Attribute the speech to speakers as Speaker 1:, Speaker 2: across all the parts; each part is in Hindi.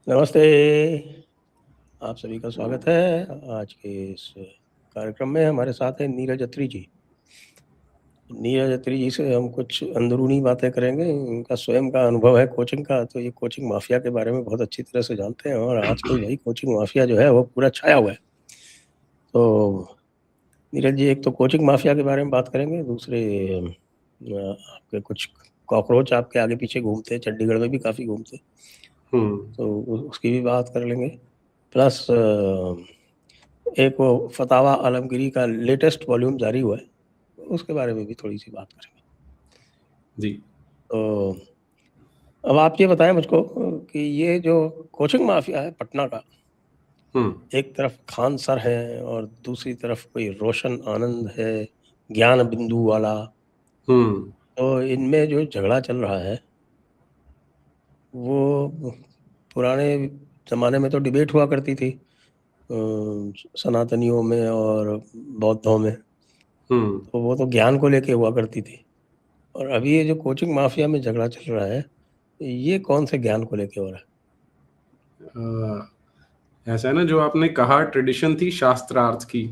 Speaker 1: नमस्ते, आप सभी का स्वागत है। आज के इस कार्यक्रम में हमारे साथ हैं नीरज अत्री जी। नीरज अत्री जी से हम कुछ अंदरूनी बातें करेंगे। उनका स्वयं का अनुभव है कोचिंग का, तो ये कोचिंग माफिया के बारे में बहुत अच्छी तरह से जानते हैं और आजकल भाई कोचिंग माफिया जो है वो पूरा छाया हुआ है। तो नीरज जी, एक तो कोचिंग माफिया के बारे में बात करेंगे, दूसरे आपके कुछ कॉकरोच आपके आगे पीछे घूमते हैं, चंडीगढ़ में भी काफ़ी घूमते हैं, तो उसकी भी बात कर लेंगे। प्लस एक वो फतावा आलमगीरी का लेटेस्ट वॉल्यूम जारी हुआ है, उसके बारे में भी थोड़ी सी बात करेंगे
Speaker 2: जी।
Speaker 1: तो अब आप ये बताएं मुझको कि ये जो कोचिंग माफिया है पटना का, एक तरफ खान सर है और दूसरी तरफ कोई रोशन आनंद है, ज्ञान बिंदु वाला, तो इनमें जो झगड़ा चल रहा है वो पुराने जमाने में तो डिबेट हुआ करती थी सनातनियों में और बौद्धों में, तो वो तो ज्ञान को लेके हुआ करती थी। और अभी ये जो कोचिंग माफिया में झगड़ा चल रहा है, ये कौन से ज्ञान को लेके हो रहा
Speaker 2: है? ऐसा है ना, जो आपने कहा ट्रेडिशन थी शास्त्रार्थ की,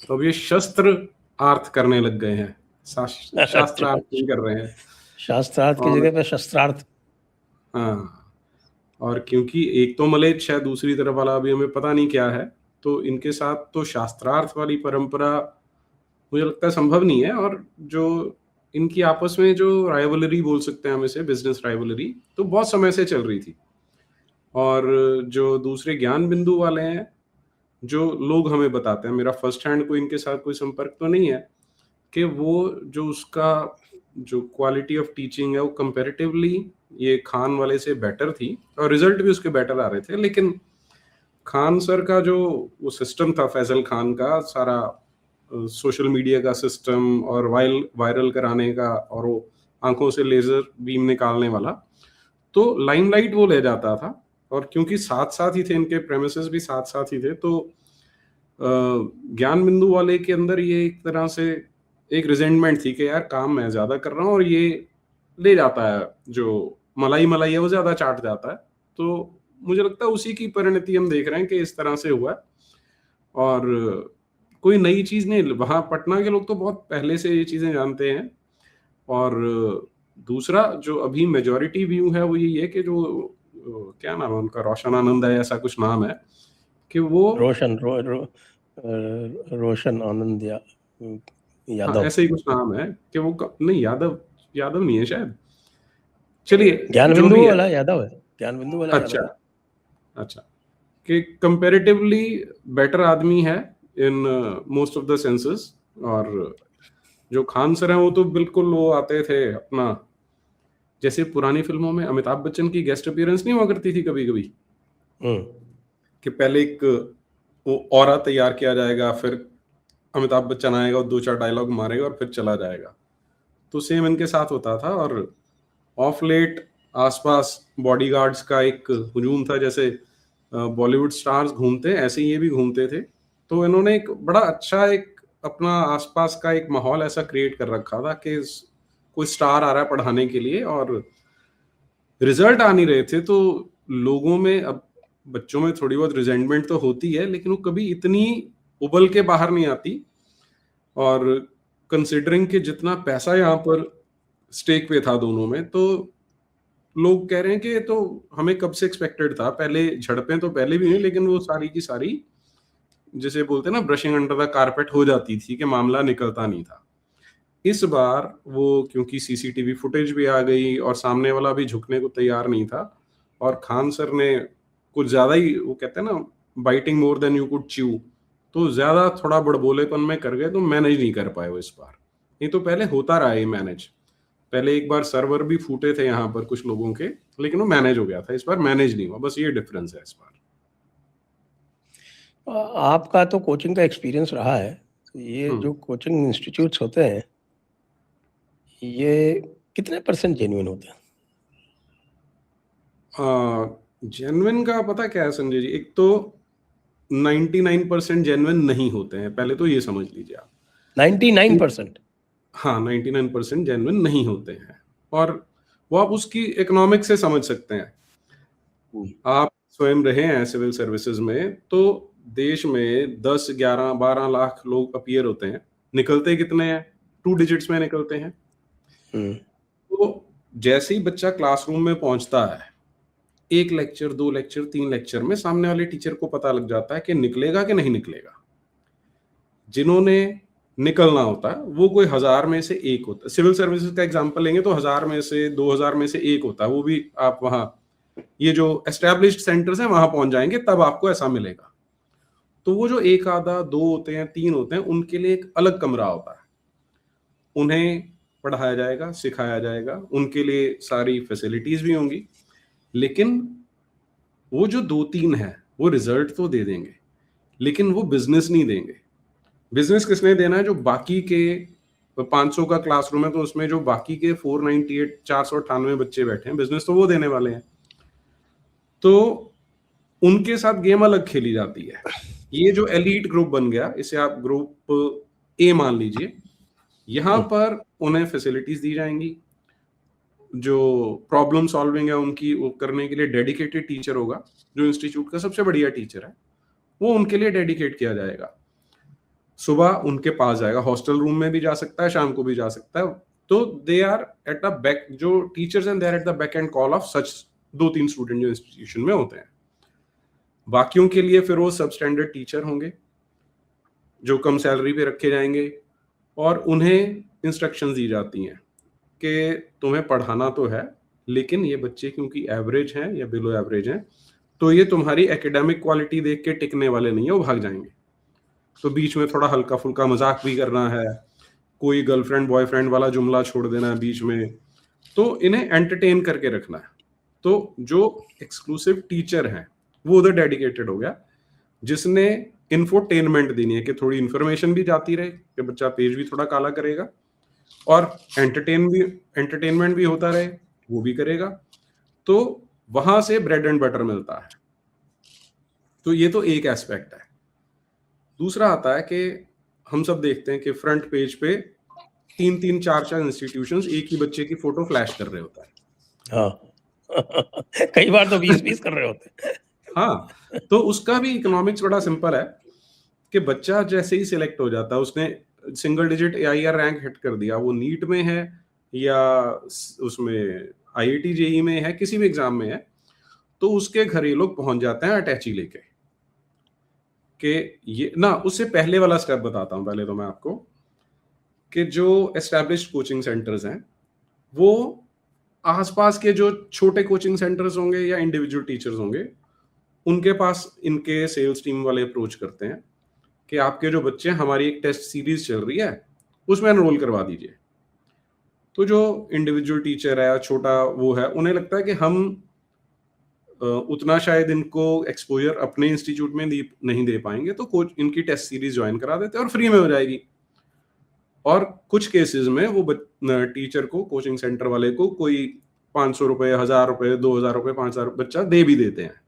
Speaker 2: तो अब ये शस्त्र अर्थ करने लग गए हैं।
Speaker 1: है?
Speaker 2: शास्त्रार्थ नहीं कर रहे हैं।
Speaker 1: शास्त्रार्थ की
Speaker 2: और
Speaker 1: जगह पे शस्त्रार्थ।
Speaker 2: हाँ, और क्योंकि एक तो मलेच्छ है, दूसरी तरफ वाला अभी हमें पता नहीं क्या है, तो इनके साथ तो शास्त्रार्थ वाली परंपरा मुझे लगता है संभव नहीं है। और जो इनकी आपस में जो राइवलरी बोल सकते हैं हम इसे, बिजनेस राइवलरी, तो बहुत समय से चल रही थी। और जो दूसरे ज्ञान बिंदु वाले हैं, जो लोग हमें बताते हैं, मेरा फर्स्ट हैंड कोई इनके साथ कोई संपर्क तो नहीं है, कि वो जो उसका जो क्वालिटी ऑफ टीचिंग है वो कंपैरेटिवली ये खान वाले से बेटर थी, और रिजल्ट भी उसके बेटर आ रहे थे। लेकिन खान सर का जो वो सिस्टम था, फैजल खान का सारा सोशल मीडिया का सिस्टम और वायरल कराने का, और वो आंखों से लेजर बीम निकालने वाला, तो लाइमलाइट वो ले जाता था। और क्योंकि साथ साथ ही थे, इनके प्रेमिसेस भी साथ साथ ही थे, तो ज्ञान बिंदु वाले के अंदर ये एक तरह से एक रिजेंटमेंट थी कि यार काम मैं ज्यादा कर रहा हूँ और ये ले जाता है, जो मलाई मलाई है वो ज्यादा चाट जाता है। तो मुझे लगता है उसी की परिणति हम देख रहे हैं कि इस तरह से हुआ है। और कोई नई चीज नहीं, वहां पटना के लोग तो बहुत पहले से ये चीजें जानते हैं। और दूसरा जो अभी मेजॉरिटी व्यू है वो यही है कि जो क्या नाम है उनका, रोशन आनंद है, ऐसा कुछ नाम है, कि वो
Speaker 1: रोशन आनंद या
Speaker 2: हाँ
Speaker 1: यादव।
Speaker 2: ऐसे ही कुछ नाम है कि वो नहीं, यादव, यादव नहीं है शायद, चलिए
Speaker 1: ज्ञान
Speaker 2: जो
Speaker 1: बिंदु
Speaker 2: भी है।
Speaker 1: वाला यादव है, ज्ञान बिंदु वाला यादव
Speaker 2: अच्छा,
Speaker 1: है।
Speaker 2: अच्छा, कि कंपैरेटिवली बेटर आदमी है in most of the senses. और जो खान सर हैं वो तो बिल्कुल, वो आते थे अपना, जैसे पुरानी फिल्मों में अमिताभ बच्चन की गेस्ट अपीयरेंस नहीं हुआ करती थी कभी कभी, कि पहले एक वो ऑरा तैयार किया जाएगा, फिर अमिताभ बच्चन आएगा और दो चार डायलॉग मारेगा और फिर चला जाएगा। तो सेम इनके साथ होता था। और ऑफ लेट आसपास बॉडीगार्ड्स का एक हुजूम था, जैसे बॉलीवुड स्टार्स घूमते हैं ऐसे ही ये भी घूमते थे। तो इन्होंने एक बड़ा अच्छा एक अपना आसपास का एक माहौल ऐसा क्रिएट कर रखा था कि कोई स्टार आ रहा है पढ़ाने के लिए और रिजल्ट आ नहीं रहे थे, तो लोगों में, अब बच्चों में थोड़ी बहुत रिजेंटमेंट तो होती है, लेकिन वो कभी इतनी उबल के बाहर नहीं आती। और कंसिडरिंग कि जितना पैसा यहाँ पर स्टेक पे था दोनों में, तो लोग कह रहे हैं कि ये तो हमें कब से एक्सपेक्टेड था, पहले झड़पें तो पहले भी नहीं, लेकिन वो सारी की सारी जिसे बोलते हैं ना ब्रशिंग अंडर द कारपेट हो जाती थी, कि मामला निकलता नहीं था। इस बार वो क्योंकि सीसीटीवी फुटेज भी आ गई और सामने वाला भी झुकने को तैयार नहीं था, और खान सर ने कुछ ज्यादा ही, वो कहते हैं ना, biting more than you could chew, तो ज्यादा थोड़ा बड़बोलेपन में कर गए, तो मैनेज नहीं कर पाए वो इस बार। ये तो पहले होता रहा है मैनेज, पहले एक बार सर्वर भी फूटे थे यहाँ पर कुछ लोगों के, लेकिन वो मैनेज हो गया था, इस बार मैनेज नहीं हुआ, बस ये डिफरेंस है इस बार।
Speaker 1: आपका तो कोचिंग का एक्सपीरियंस रहा है, तो ये जो कोचिंग इंस्टीट्यूट्स होते हैं ये कितने % जेन्युइन होते हैं?
Speaker 2: जेन्युइन का पता क्या है संजय जी, एक तो 99% जेन्युइन नहीं होते हैं, पहले तो ये समझ लीजिए आप।
Speaker 1: 99%?
Speaker 2: हाँ, 99% जेन्युइन नहीं होते हैं। और वो आप उसकी इकोनॉमिक से समझ सकते हैं। आप स्वयं रहे हैं सिविल सर्विसेज में, तो देश में 10, 11, 12 लाख लोग अपीयर होते हैं, निकलते कितने हैं? 2 डिजिट्स में निकलते हैं। तो जैसे ही बच्चा क्लासरूम में पहुंचता है, 1 लेक्चर, 2 लेक्चर, 3 लेक्चर में सामने वाले टीचर को पता लग जाता है कि निकलेगा कि नहीं निकलेगा। जिन्होंने निकलना होता है वो कोई 1000 में से 1 होता है। सिविल सर्विसेज का एग्जांपल लेंगे तो 1000 में से 2000 में से 1 होता है, वो भी आप वहां ये जो एस्टैब्लिश्ड सेंटर्स हैं वहां पहुंच जाएंगे तब आपको ऐसा मिलेगा। तो वो जो 1 आधा 2 होते हैं, 3 होते हैं, उनके लिए एक अलग कमरा होता है। उन्हें पढ़ाया जाएगा, सिखाया जाएगा, उनके लिए सारी फैसिलिटीज भी होंगी, लेकिन वो जो 2-3 है वो रिजल्ट तो दे देंगे, लेकिन वो बिजनेस नहीं देंगे। बिजनेस किसने देना है? जो बाकी के 500 का क्लासरूम है तो उसमें जो बाकी के 498 498 बच्चे बैठे हैं, बिजनेस तो वो देने वाले हैं। तो उनके साथ गेम अलग खेली जाती है। ये जो एलीट ग्रुप बन गया, इसे आप ग्रुप ए मान लीजिए, यहां पर उन्हें फैसिलिटीज दी जाएंगी, जो प्रॉब्लम सॉल्विंग है उनकी वो करने के लिए डेडिकेटेड टीचर होगा, जो इंस्टीट्यूट का सबसे बढ़िया टीचर है वो उनके लिए डेडिकेट किया जाएगा। सुबह उनके पास जाएगा, हॉस्टल रूम में भी जा सकता है, शाम को भी जा सकता है। तो they are at the back, जो टीचर्स हैं they are at the back and call of such 2-3 student जो इंस्टीट्यूशन में होते हैं। बाकियों के लिए फिर वो सब स्टैंडर्ड टीचर होंगे जो कम सैलरी पे रखे जाएंगे, और उन्हें इंस्ट्रक्शंस दी जाती हैं कि तुम्हें पढ़ाना तो है, लेकिन ये बच्चे क्योंकि एवरेज हैं या बिलो एवरेज हैं, तो ये तुम्हारी एकेडमिक क्वालिटी देख के टिकने वाले नहीं है, वो भाग जाएंगे। तो बीच में थोड़ा हल्का फुल्का मजाक भी करना है, कोई गर्लफ्रेंड बॉयफ्रेंड वाला जुमला छोड़ देना है बीच में, तो इन्हें एंटरटेन करके रखना है। तो जो एक्सक्लूसिव टीचर हैं वो उधर डेडिकेटेड हो गया, जिसने इन्फोटेनमेंट देनी है कि थोड़ी इन्फॉर्मेशन भी जाती रहे, कि बच्चा पेज भी थोड़ा काला करेगा, और एंटरटेनमेंट भी होता रहे, वो भी करेगा। तो वहां से ब्रेड एंड बटर मिलता है। तो ये तो एक एस्पेक्ट है। दूसरा आता है कि हम सब देखते हैं कि फ्रंट पेज पे 3-3, 4-4 इंस्टीट्यूशंस एक ही बच्चे की फोटो फ्लैश कर रहे होता है।
Speaker 1: हाँ कई बार तो 20-20 कर रहे होते हैं।
Speaker 2: हाँ, तो उसका भी इकोनॉमिक्स बड़ा सिंपल है कि बच्चा जैसे ही सिलेक्ट हो जाता है, उसने single digit AIR rank hit कर दिया, वो नीट में है या उसमें IIT JEE में है, किसी भी एग्जाम में है, तो उसके घर ये लोग पहुंच जाते हैं अटैची लेके। कि ये ना, उससे पहले वाला स्टेप बताता हूं पहले तो मैं आपको, कि जो एस्टैब्लिश्ड कोचिंग सेंटर्स हैं वो आसपास के जो छोटे कोचिंग सेंटर्स होंगे या इंडिविजुअल टीचर्स होंगे, उनके पास इनके सेल्स टीम वाले अप्रोच करते हैं कि आपके जो बच्चे हैं, हमारी एक टेस्ट सीरीज चल रही है, उसमें एनरोल करवा दीजिए। तो जो इंडिविजुअल टीचर है, छोटा वो है, उन्हें लगता है कि हम उतना शायद इनको एक्सपोजर अपने इंस्टीट्यूट में नहीं दे पाएंगे, तो कोच इनकी टेस्ट सीरीज ज्वाइन करा देते हैं और फ्री में हो जाएगी। और कुछ केसेस में वो टीचर को, कोचिंग सेंटर वाले को, कोई 500 रुपए, 1000 रुपए, 2000 रुपए, 5000 बच्चा दे भी देते हैं,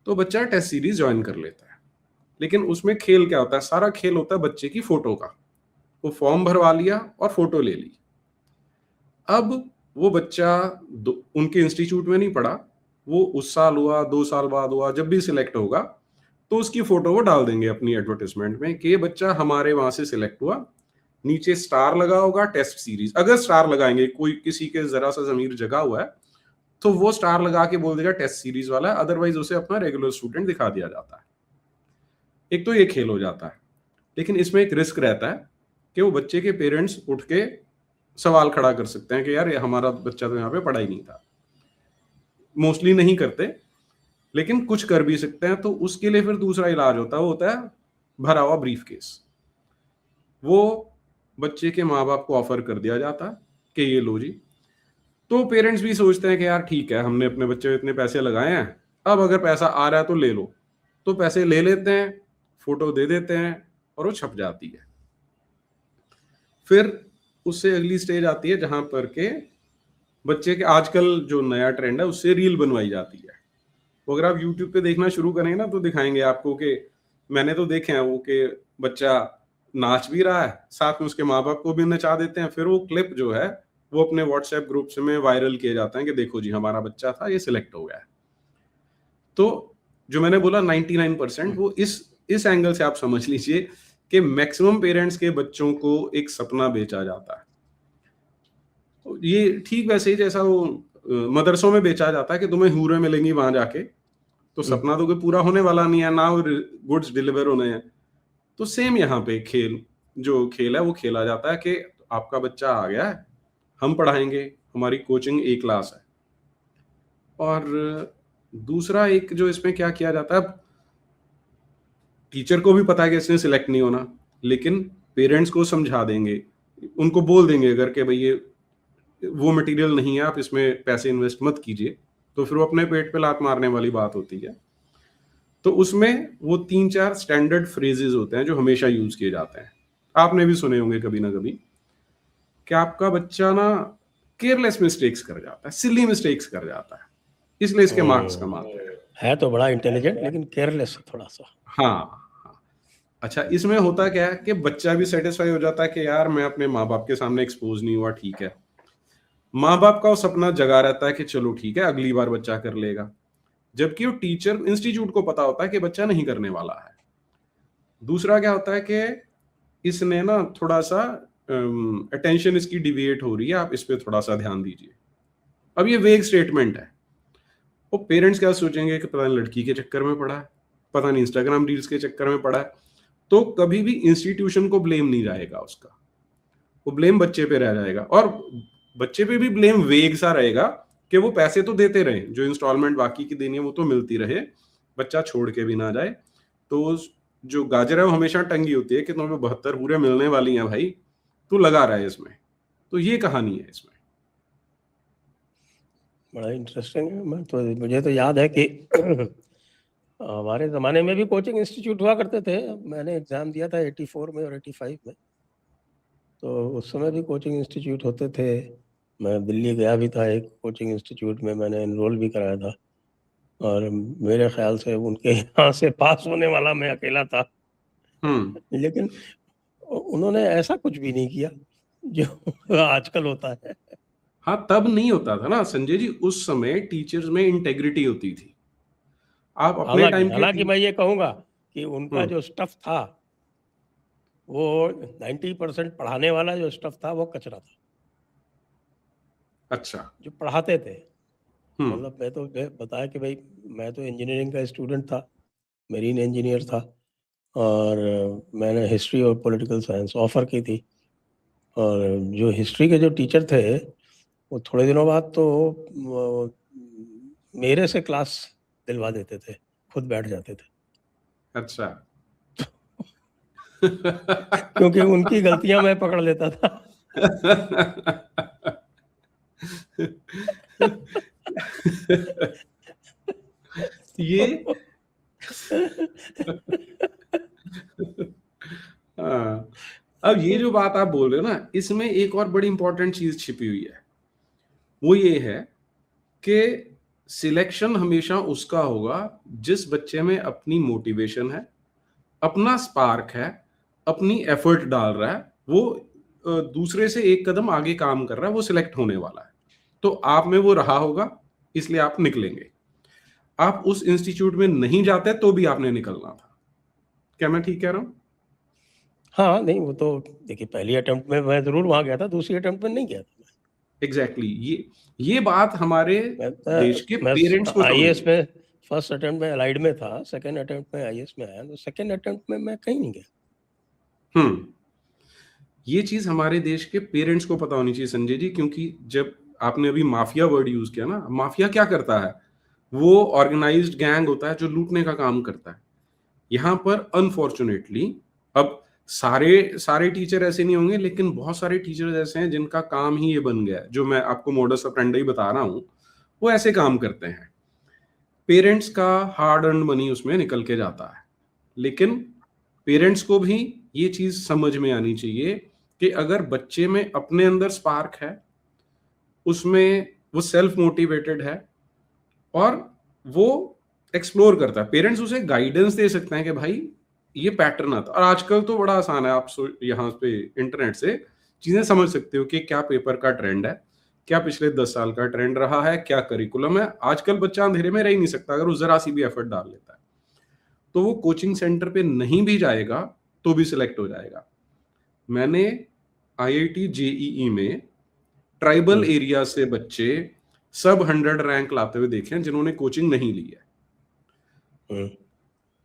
Speaker 2: तो बच्चा टेस्ट सीरीज ज्वाइन कर लेता है। लेकिन उसमें खेल क्या होता है? सारा खेल होता है बच्चे की फोटो का। वो फॉर्म भरवा लिया और फोटो ले ली। अब वो बच्चा उनके इंस्टीट्यूट में नहीं पढ़ा, वो उस साल हुआ, 2 साल बाद हुआ, जब भी सिलेक्ट होगा तो उसकी फोटो वो डाल देंगे अपनी एडवर्टाइजमेंट में कि ये बच्चा हमारे वहां से सिलेक्ट हुआ। नीचे स्टार लगा होगा, टेस्ट सीरीज। अगर स्टार लगाएंगे, कोई किसी के जरा सा जमीर जगा हुआ है तो वो स्टार लगा के बोल देगा टेस्ट सीरीज वाला है, अदरवाइज उसे अपना रेगुलर स्टूडेंट दिखा दिया जाता है। एक तो ये खेल हो जाता है, लेकिन इसमें एक रिस्क रहता है कि वो बच्चे के पेरेंट्स उठ के सवाल खड़ा कर सकते हैं कि यार हमारा बच्चा तो यहाँ पे पढ़ा ही नहीं था। मोस्टली नहीं करते, लेकिन कुछ कर भी सकते हैं। तो उसके लिए फिर दूसरा इलाज होता है, वो होता है भरा हुआ ब्रीफ केस। वो बच्चे के माँ बाप को ऑफर कर दिया जाता है कि ये लो जी। तो पेरेंट्स भी सोचते हैं कि यार ठीक है, हमने अपने बच्चे इतने पैसे लगाए हैं, अब अगर पैसा आ रहा है तो ले लो। तो पैसे ले लेते हैं, फोटो दे देते हैं और वो छप जाती है। फिर उससे अगली स्टेज आती है जहां पर के बच्चे के, आजकल जो नया ट्रेंड है उससे रील बनवाई जाती है। वो अगर आप YouTube पे देखना शुरू करेंगे ना तो दिखाएंगे आपको कि मैंने तो देखे हैं वो कि बच्चा नाच भी रहा है, साथ में उसके माँ बाप को भी नचा देते हैं। फिर वो क्लिप जो है वो अपने व्हाट्सएप ग्रुप्स में वायरल किए जाते हैं कि देखो जी हमारा बच्चा था, ये सिलेक्ट हो गया है। तो जो मैंने बोला 99% वो इस एंगल से आप समझ लीजिए कि मैक्सिमम पेरेंट्स के बच्चों को एक सपना बेचा जाता है। ये ठीक वैसे ही जैसा वो मदरसों में बेचा जाता है कि तुम्हें हूरें मिलेंगी वहां जाके, तो सपना तो कोई पूरा होने वाला नहीं है ना, वो गुड्स डिलीवर होने हैं। तो सेम यहाँ पे जो खेल है वो खेला जाता है कि आपका बच्चा आ गया है, हम पढ़ाएंगे, हमारी कोचिंग A क्लास है। और दूसरा एक जो इसमें क्या किया जाता है, टीचर को भी पता है कि इसने सिलेक्ट नहीं होना, लेकिन पेरेंट्स को समझा देंगे, उनको बोल देंगे अगर कि भाई ये वो मटेरियल नहीं है, आप इसमें पैसे इन्वेस्ट मत कीजिए, तो फिर वो अपने पेट पे लात मारने वाली बात होती है। तो उसमें वो 3-4 स्टैंडर्ड फ्रेजेस होते हैं जो हमेशा यूज किए जाते हैं, आपने भी सुने होंगे कभी ना कभी, कि आपका बच्चा ना केयरलेस मिस्टेक्स कर जाता है, सिली मिस्टेक्स कर जाता है, इसलिए इसके मार्क्स कम आते हैं।
Speaker 1: है तो बड़ा इंटेलिजेंट लेकिन केयरलेस थोड़ा सा।
Speaker 2: हाँ, अच्छा, इसमें होता क्या है कि बच्चा भी सेटिस्फाई हो जाता है कि यार मैं अपने माँ बाप के सामने एक्सपोज नहीं हुआ, ठीक है। माँ बाप का वो सपना जगा रहता है कि चलो ठीक है अगली बार बच्चा कर लेगा, जबकि वो टीचर इंस्टीट्यूट को पता होता है कि बच्चा नहीं करने वाला है। दूसरा क्या होता है कि इसने ना थोड़ा सा अटेंशन इसकी डिविएट हो रही है, आप इस पे थोड़ा सा ध्यान दीजिए। अब ये वेग स्टेटमेंट है, वो पेरेंट्स क्या सोचेंगे कि पता नहीं लड़की के चक्कर में पड़ा है, पता नहीं इंस्टाग्राम रील्स के चक्कर में पड़ा है। तो कभी भी इंस्टीट्यूशन को ब्लेम नहीं जाएगा उसका, वो ब्लेम बच्चे पे रह जाएगा, और बच्चे पे भी ब्लेम वेग सा रहेगा कि वो पैसे तो देते रहे, जो इंस्टॉलमेंट बाकी की देनी है वो तो मिलती रहे, बच्चा छोड़ के भी ना जाए। तो जो गाजर है वो हमेशा टंगी होती है कि तुम्हें 72 पूरे मिलने वाली हैं भाई, तू लगा रहा है इसमें। तो ये कहानी है इसमें।
Speaker 1: बड़ा इंटरेस्टिंग है। मुझे तो याद है कि हमारे ज़माने में भी कोचिंग इंस्टीट्यूट हुआ करते थे। मैंने एग्ज़ाम दिया था 84 में और 85 में, तो उस समय भी कोचिंग इंस्टीट्यूट होते थे। मैं दिल्ली गया भी था, एक कोचिंग इंस्टीट्यूट में मैंने एनरोल भी कराया था, और मेरे ख्याल से उनके यहाँ से पास होने वाला मैं अकेला था। लेकिन उन्होंने ऐसा कुछ भी नहीं किया जो आजकल होता है।
Speaker 2: हाँ, तब नहीं होता था ना संजय जी, उस समय टीचर्स में इंटेग्रिटी होती थी। आप अपने टाइम के
Speaker 1: हालांकि मैं ये कहूँगा कि उनका जो स्टफ था वो 90% पढ़ाने वाला जो स्टफ था वो कचरा था।
Speaker 2: अच्छा,
Speaker 1: जो पढ़ाते थे, मतलब मैं तो बताया कि भाई मैं तो इंजीनियरिंग का स्टूडेंट था, मेरीन इंजीनियर था, और मैंने हिस्ट्री और पॉलिटिकल साइंस ऑफर की थी। और जो हिस्ट्री के जो टीचर थे वो थोड़े दिनों बाद तो मेरे से क्लास दिलवा देते थे, खुद बैठ जाते थे।
Speaker 2: अच्छा।
Speaker 1: क्योंकि उनकी गलतियां मैं पकड़ लेता था।
Speaker 2: ये हाँ, अब ये जो बात आप बोल रहे हो ना, इसमें एक और बड़ी इंपॉर्टेंट चीज छिपी हुई है। वो ये है कि सिलेक्शन हमेशा उसका होगा जिस बच्चे में अपनी मोटिवेशन है, अपना स्पार्क है, अपनी एफर्ट डाल रहा है, वो दूसरे से एक कदम आगे काम कर रहा है, वो सिलेक्ट होने वाला है। तो आप में वो रहा होगा, इसलिए आप निकलेंगे। आप उस इंस्टीट्यूट में नहीं जाते तो भी आपने निकलना था। क्या मैं ठीक कह रहा हूं?
Speaker 1: हाँ, नहीं वो तो देखिए पहली अटेम्प्ट में मैं जरूर वहां गया था, दूसरी अटेम्प्ट में नहीं गया था।
Speaker 2: एग्जैक्टली, ये बात हमारे देश के
Speaker 1: मैं
Speaker 2: पेरेंट्स को
Speaker 1: आईएएस
Speaker 2: समझनी है।
Speaker 1: में फर्स्ट अटेम्प्ट में अलाइड में था, सेकंड अटेम्प्ट में आईएएस में आया, तो सेकंड अटेम्प्ट में मैं कहीं नहीं गया।
Speaker 2: ये चीज हमारे देश के पेरेंट्स को पता होनी चाहिए संजय जी, क्योंकि जब आपने अभी माफिया वर्ड यूज किया ना, माफिया क्या करता है, वो ऑर्गेनाइज्ड गैंग होता है जो लूटने का काम करता है। यहाँ पर अनफॉर्चुनेटली, अब सारे टीचर ऐसे नहीं होंगे, लेकिन बहुत सारे टीचर्स ऐसे हैं जिनका काम ही ये बन गया है, जो मैं आपको मॉडस ऑपरेंडी बता रहा हूँ, वो ऐसे काम करते हैं। पेरेंट्स का हार्ड अर्न मनी उसमें निकल के जाता है। लेकिन पेरेंट्स को भी ये चीज समझ में आनी चाहिए कि अगर बच्चे में अपने अंदर स्पार्क है, उसमें वो सेल्फ मोटिवेटेड है और वो एक्सप्लोर करता है, पेरेंट्स उसे गाइडेंस दे सकते हैं कि भाई ये पैटर्न आता है। और आजकल तो बड़ा आसान है, आप यहाँ पे इंटरनेट से चीजें समझ सकते हो कि क्या पेपर का ट्रेंड है, क्या पिछले 10 साल का ट्रेंड रहा है, क्या करिकुलम है। आजकल बच्चा अंधेरे में रह ही नहीं सकता अगर वो जरा सी भी एफर्ट डाल लेता है। तो वो कोचिंग सेंटर पे नहीं भी जाएगा तो भी सिलेक्ट हो जाएगा। मैंने आईआईटी जेईई में ट्राइबल एरिया से बच्चे सब 100 रैंक लाते हुए देखे हैं जिन्होंने कोचिंग नहीं ली है।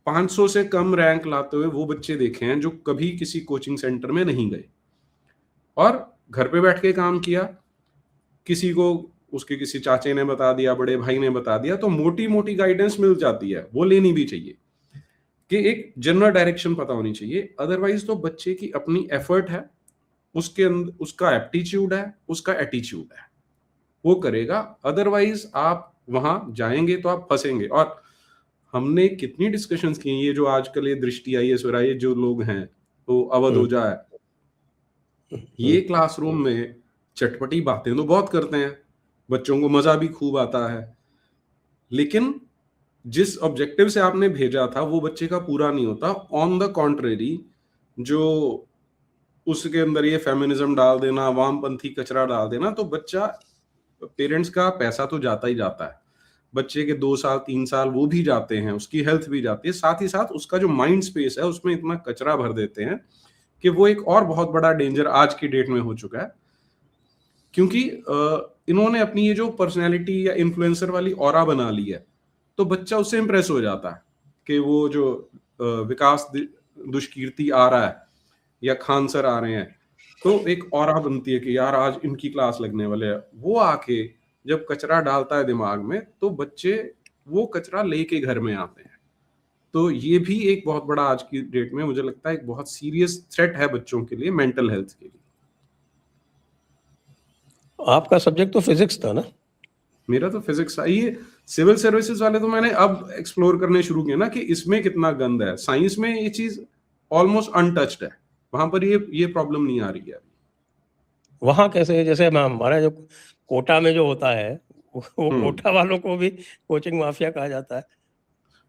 Speaker 2: 500 से कम रैंक लाते हुए वो बच्चे देखे हैं जो कभी किसी कोचिंग सेंटर में नहीं गए और घर पे बैठ के काम किया। किसी को उसके किसी चाचे ने बता दिया, बड़े भाई ने बता दिया, तो मोटी मोटी गाइडेंस मिल जाती है, वो लेनी भी चाहिए कि एक जनरल डायरेक्शन पता होनी चाहिए। अदरवाइज तो बच्चे की अपनी एफर्ट है, उसके अंदर उसका एप्टीट्यूड है, उसका एटीट्यूड है, वो करेगा। अदरवाइज आप वहां जाएंगे तो आप फंसेंगे। और हमने कितनी डिस्कशंस की, ये जो आजकल ये दृष्टि IAS और ये जो लोग हैं तो अवध ओझा है, ये क्लासरूम में चटपटी बातें तो बहुत करते हैं, बच्चों को मजा भी खूब आता है, लेकिन जिस ऑब्जेक्टिव से आपने भेजा था वो बच्चे का पूरा नहीं होता। ऑन द कॉन्ट्रेरी, जो उसके अंदर ये फेमिनिज्म डाल देना, वामपंथी कचरा डाल देना, तो बच्चा, पेरेंट्स का पैसा तो जाता ही जाता है, बच्चे के 2 साल 3 साल वो भी जाते हैं, उसकी हेल्थ भी जाती है, साथ ही साथ उसका जो माइंड स्पेस है उसमें इतना कचरा भर देते हैं कि वो एक और बहुत बड़ा डेंजर आज की डेट में हो चुका है। क्योंकि इन्होंने अपनी ये जो पर्सनैलिटी या इन्फ्लुएंसर वाली ऑरा बना ली है, तो बच्चा उससे इंप्रेस हो जाता है कि वो जो विकास दुष्कीर्ति आ रहा है या खान सर आ रहे हैं, तो एक ऑरा बनती है कि यार आज इनकी क्लास लगने वाले है। वो आके जब कचरा डालता है दिमाग में तो बच्चे वो कचरा लेके घर में आते हैं। तो ये भी एक बहुत बड़ा आज की डेट में मुझे लगता है एक बहुत सीरियस थ्रेट है बच्चों के लिए, मेंटल हेल्थ के लिए।
Speaker 1: आपका सब्जेक्ट तो फिजिक्स था ना?
Speaker 2: मेरा तो फिजिक्स था। ये सिविल सर्विसेज वाले तो मैंने अब एक्सप्लोर करने शुरू किया ना कि इसमें कितना गंद है। साइंस में ये चीज ऑलमोस्ट अनटच्ड है, वहां पर ये प्रॉब्लम नहीं आ रही है।
Speaker 1: वहां कैसे, जैसे हमारे जो कोटा में जो होता है वो कोटा वालों को भी कोचिंग माफिया कहा जाता है।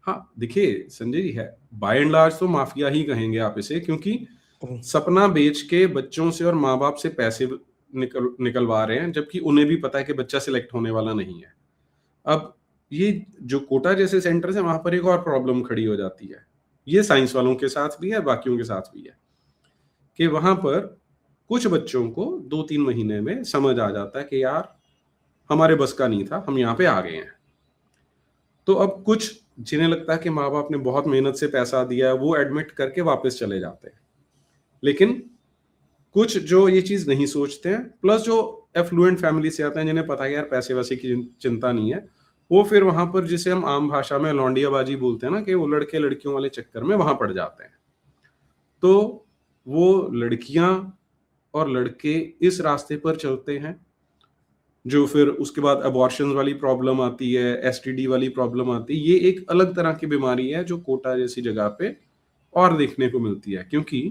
Speaker 2: हाँ देखिए संजय जी, है बाय एंड लार्ज तो माफिया ही कहेंगे आप इसे, क्योंकि सपना बेच के बच्चों से और माँ बाप से पैसे निकलवा रहे हैं, जबकि उन्हें भी पता है कि बच्चा सिलेक्ट होने वाला नहीं है। अब ये जो कोटा जैसे सेंटर है वहां पर एक और प्रॉब्लम खड़ी हो जाती है, ये साइंस वालों के साथ भी है, बाकियों के साथ भी है, कि वहां पर कुछ बच्चों को 2-3 महीने में समझ आ जाता है कि यार हमारे बस का नहीं था, हम यहाँ पे आ गए हैं। तो अब कुछ जिन्हें लगता है कि माँ बाप ने बहुत मेहनत से पैसा दिया है, वो एडमिट करके वापस चले जाते हैं। लेकिन कुछ जो ये चीज नहीं सोचते हैं, प्लस जो एफ्लुएंट फैमिली से आते हैं जिन्हें पता है यार पैसे वैसे की चिंता नहीं है, वो फिर वहां पर जिसे हम आम भाषा में लौंडियाबाजी बोलते हैं ना, कि वो लड़के लड़कियों वाले चक्कर में वहां पड़ जाते हैं। तो वो लड़कियां और लड़के इस रास्ते पर चलते हैं, जो फिर उसके बाद अबॉर्शन वाली प्रॉब्लम आती है, STD वाली प्रॉब्लम आती है। ये एक अलग तरह की बीमारी है जो कोटा जैसी जगह पे और देखने को मिलती है, क्योंकि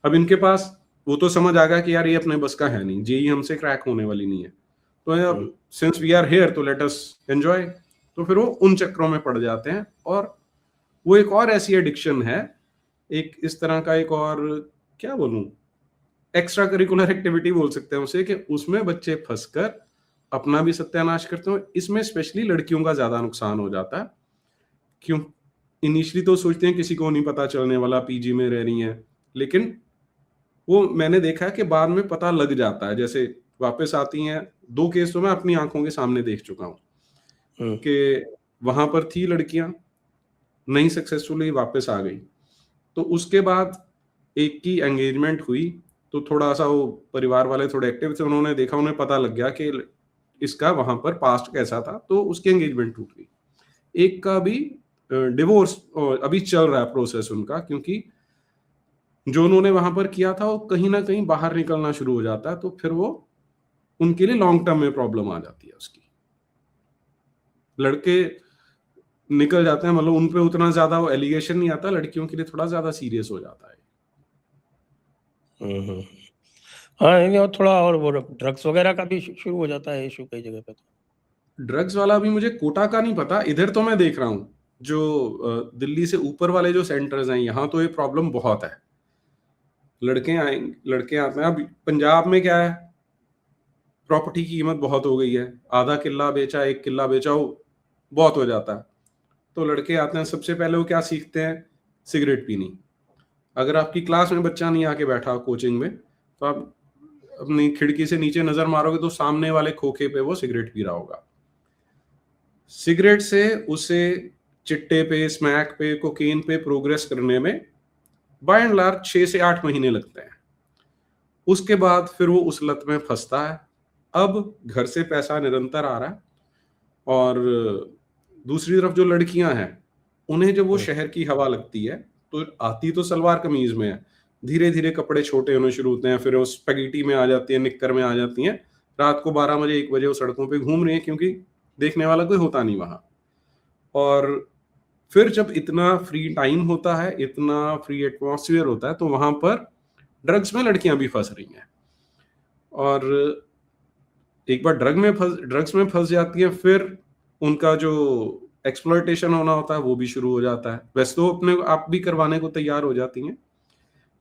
Speaker 2: अब इनके पास वो तो समझ आ गया कि यार ये अपने बस का है नहीं, जेई हमसे क्रैक होने वाली नहीं है, तो अब सिंस वी आर हियर तो लेट अस एंजॉय। तो फिर वो उन चक्रों में पड़ जाते हैं, और वो एक और ऐसी एडिक्शन है, एक इस तरह का एक और क्या बोलूं, एक्स्ट्रा करिकुलर एक्टिविटी बोल सकते हैं उसे, कि उसमें बच्चे फंसकर अपना भी सत्यानाश करते हैं। इसमें स्पेशली लड़कियों का ज्यादा नुकसान हो जाता है, क्यों इनिशियली तो सोचते हैं किसी को नहीं पता चलने वाला, PG में रह रही हैं, लेकिन वो मैंने देखा है कि बाद में पता लग जाता है। जैसे वापस आती हैं, 2 केस तो मैं अपनी आंखों के सामने देख चुका हूँ कि वहां पर थी लड़कियां, नहीं सक्सेसफुली वापस आ गई, तो उसके बाद एक की एंगेजमेंट हुई, तो थोड़ा सा वो परिवार वाले थोड़े एक्टिव थे, उन्होंने देखा, उन्हें पता लग गया कि इसका वहां पर पास्ट कैसा था, तो उसकी एंगेजमेंट टूट गई। एक का भी डिवोर्स अभी चल रहा है प्रोसेस उनका, क्योंकि जो उन्होंने वहां पर किया था वो कहीं ना कहीं बाहर निकलना शुरू हो जाता है, तो फिर वो उनके लिए लॉन्ग टर्म में प्रॉब्लम आ जाती है उसकी। लड़के निकल जाते हैं, मतलब उनपे उतना ज्यादा वो एलिगेशन नहीं आता, लड़कियों के लिए थोड़ा ज्यादा सीरियस हो जाता है।
Speaker 1: हाँ, और थोड़ा और वो ड्रग्स वगैरह का भी शुरू हो जाता है इशू कई जगह पे। तो
Speaker 2: ड्रग्स वाला भी मुझे कोटा का नहीं पता, इधर तो मैं देख रहा हूँ जो दिल्ली से ऊपर वाले जो सेंटर्स हैं, यहाँ तो ये प्रॉब्लम बहुत है। लड़के आते हैं। अब पंजाब में क्या है, प्रॉपर्टी की कीमत बहुत हो गई है, आधा किल्ला बेचा, 1 किल्ला बेचा, वो बहुत हो जाता है। तो लड़के आते हैं, सबसे पहले वो क्या सीखते हैं? सिगरेट पीनी। अगर आपकी क्लास में बच्चा नहीं आके बैठा कोचिंग में, तो आप अपनी खिड़की से नीचे नजर मारोगे तो सामने वाले खोखे पे वो सिगरेट पी रहा होगा। सिगरेट से उसे चिट्टे पे, स्मैक पे, कोकेन पे प्रोग्रेस करने में बाय एंड लार्ज 6 से 8 महीने लगते हैं। उसके बाद फिर वो उस लत में फंसता है। अब घर से पैसा निरंतर आ रहा है, और दूसरी तरफ जो लड़कियां हैं, उन्हें जब वो शहर की हवा लगती है, तो आती तो सलवार कमीज में है, धीरे धीरे कपड़े छोटे होने शुरू होते हैं, फिर वो स्पेगेटी में आ जाती है, निक्कर में आ जाती हैं। रात को 12 बजे 1 बजे वो सड़कों पे घूम रही हैं, क्योंकि देखने वाला कोई होता नहीं वहां। और फिर जब इतना फ्री टाइम होता है, इतना फ्री एटमॉस्फेयर होता है, तो वहां पर ड्रग्स में लड़कियां भी फंस रही हैं। और एक बार ड्रग्स में फंस जाती है, फिर उनका जो एक्सप्लॉयटेशन होना होता है वो भी शुरू हो जाता है। वैसे तो अपने आप भी करवाने को तैयार हो जाती हैं,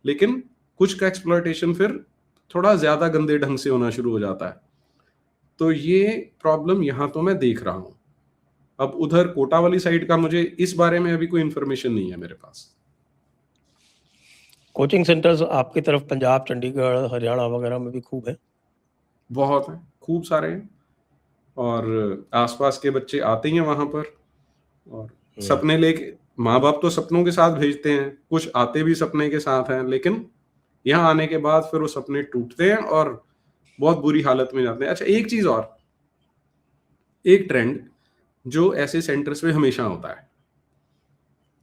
Speaker 2: लेकिन कुछ का एक्सप्लॉयटेशन फिर थोड़ा ज्यादा गंदे ढंग से होना शुरू हो जाता है। तो ये प्रॉब्लम यहाँ तो मैं देख रहा हूं। अब उधर कोटा वाली साइड का मुझे इस बारे में अभी कोई इन्फॉर्मेशन नहीं है मेरे पास।
Speaker 1: कोचिंग सेंटर्स आपकी तरफ पंजाब, चंडीगढ़, हरियाणा वगैरह में भी खूब है?
Speaker 2: बहुत है, खूब सारे हैं, और आसपास के बच्चे आते ही हैं वहां पर, और सपने लेके, माँ बाप तो सपनों के साथ भेजते हैं, कुछ आते भी सपने के साथ हैं, लेकिन यहाँ आने के बाद फिर वो सपने टूटते हैं और बहुत बुरी हालत में जाते हैं। अच्छा, एक चीज और, एक ट्रेंड जो ऐसे सेंटर्स पे हमेशा होता है,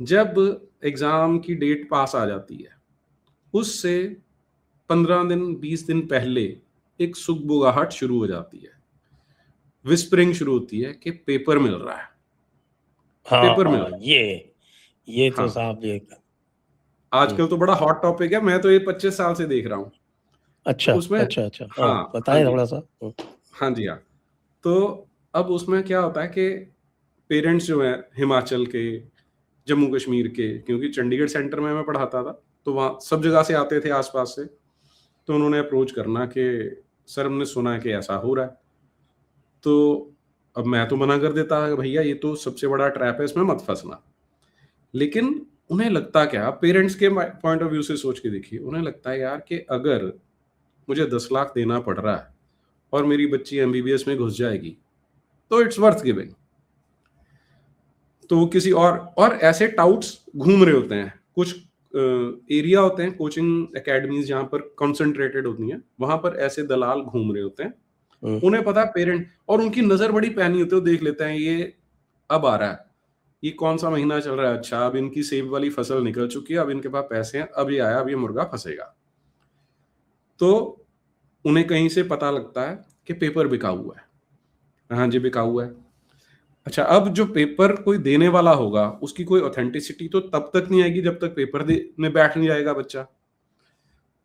Speaker 2: जब एग्जाम की डेट पास आ जाती है, उससे 15 दिन 20 दिन पहले एक सुगबुगाहट शुरू हो जाती है, विस्परिंग शुरू होती है कि पेपर मिल रहा है, पेपर मिल
Speaker 1: हाँ,
Speaker 2: रहा है।
Speaker 1: ये तो
Speaker 2: हाँ,
Speaker 1: साहब ये
Speaker 2: आजकल तो बड़ा हॉट टॉपिक है, मैं तो ये 25 साल से देख रहा हूँ। तो
Speaker 1: अच्छा,
Speaker 2: उसमें,
Speaker 1: अच्छा, अच्छा। हाँ,
Speaker 2: हाँ हाँ
Speaker 1: बताएं
Speaker 2: जी,
Speaker 1: थोड़ा सा।
Speaker 2: हाँ जी, हाँ। तो अब उसमें क्या होता है कि पेरेंट्स जो हैं हिमाचल के, जम्मू कश्मीर के, क्योंकि चंडीगढ़ सेंटर में मैं पढ़ाता था, तो वहाँ सब जगह से आते थे आसपास से, तो उन्होंने अप्रोच करना कि सर हमने सुना है कि ऐसा हो रहा है। तो अब मैं तो मना कर देता है, भैया ये तो सबसे बड़ा ट्रैप है, इसमें मत फंसना। लेकिन उन्हें लगता क्या, पेरेंट्स के पॉइंट ऑफ व्यू से सोच के देखिए, उन्हें लगता है यार कि अगर मुझे 10 लाख देना पड़ रहा है और मेरी बच्ची एमबीबीएस में घुस जाएगी, तो इट्स वर्थ गिविंग। तो किसी और ऐसे टाउट्स घूम रहे होते हैं, कुछ एरिया होते हैं, कोचिंग एकेडमीज जहां पर कॉन्सेंट्रेटेड होती हैं, वहां पर ऐसे दलाल घूम रहे होते हैं। उन्हें पता है पेरेंट, और उनकी नजर बड़ी पैनी होती है, वो देख लेते हैं ये अब आ रहा है, ये कौन सा महीना चल रहा है, अच्छा अब इनकी सेब वाली फसल निकल चुकी है, अब इनके पास पैसे हैं, अब ये आया, अब ये मुर्गा फंसेगा। तो उन्हें कहीं से पता लगता है कि पेपर बिका हुआ है। हाँ जी, बिका हुआ है। अच्छा, अब जो पेपर कोई देने वाला होगा, उसकी कोई ऑथेंटिसिटी तो तब तक नहीं आएगी जब तक पेपर देने बैठ नहीं जाएगा बच्चा।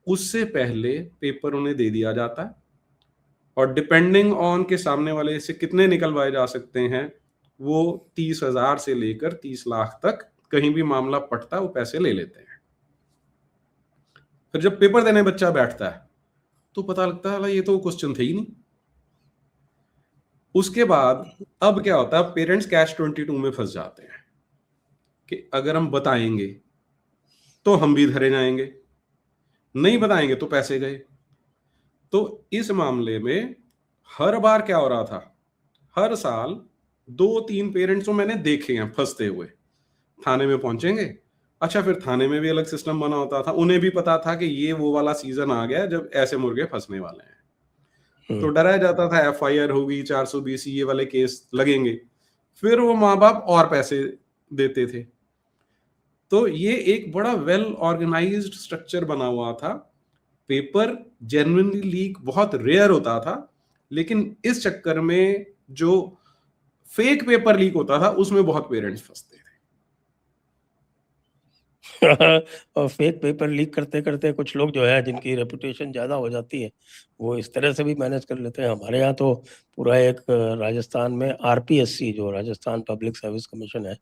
Speaker 2: उससे पहले पेपर उन्हें दे दिया जाता है, और डिपेंडिंग ऑन के सामने वाले से कितने निकलवाए जा सकते हैं, वो 30,000 से लेकर 30 लाख तक कहीं भी मामला पड़ता है, वो पैसे ले लेते हैं। फिर जब पेपर देने बच्चा बैठता है, तो पता लगता है ये तो क्वेश्चन थे ही नहीं। उसके बाद अब क्या होता है, पेरेंट्स कैश 22 में फंस जाते हैं कि अगर हम बताएंगे तो हम भी धरे जाएंगे, नहीं बताएंगे तो पैसे गए। तो इस मामले में हर बार क्या हो रहा था, हर साल 2-3 पेरेंट्स को मैंने देखे हैं फंसते हुए। थाने में पहुंचेंगे, अच्छा फिर थाने में भी अलग सिस्टम बना होता था, उन्हें भी पता था कि ये वो वाला सीजन आ गया जब ऐसे मुर्गे फंसने वाले हैं, तो डराया जाता था एफआईआर होगी, 420 ये वाले केस लगेंगे, फिर वो माँ बाप और पैसे देते थे। तो ये एक बड़ा वेल ऑर्गेनाइज्ड स्ट्रक्चर बना हुआ था। पेपर जेन्युइनली लीक बहुत रेयर होता था, लेकिन इस चक्कर में जो फेक पेपर लीक होता था उसमें बहुत पेरेंट्स फंसते थे।
Speaker 1: और फेक पेपर लीक करते करते कुछ लोग जो है जिनकी रेपुटेशन ज्यादा हो जाती है, वो इस तरह से भी मैनेज कर लेते हैं। हमारे यहाँ तो पूरा एक राजस्थान में आरपीएससी, जो राजस्थान पब्लिक सर्विस कमीशन है,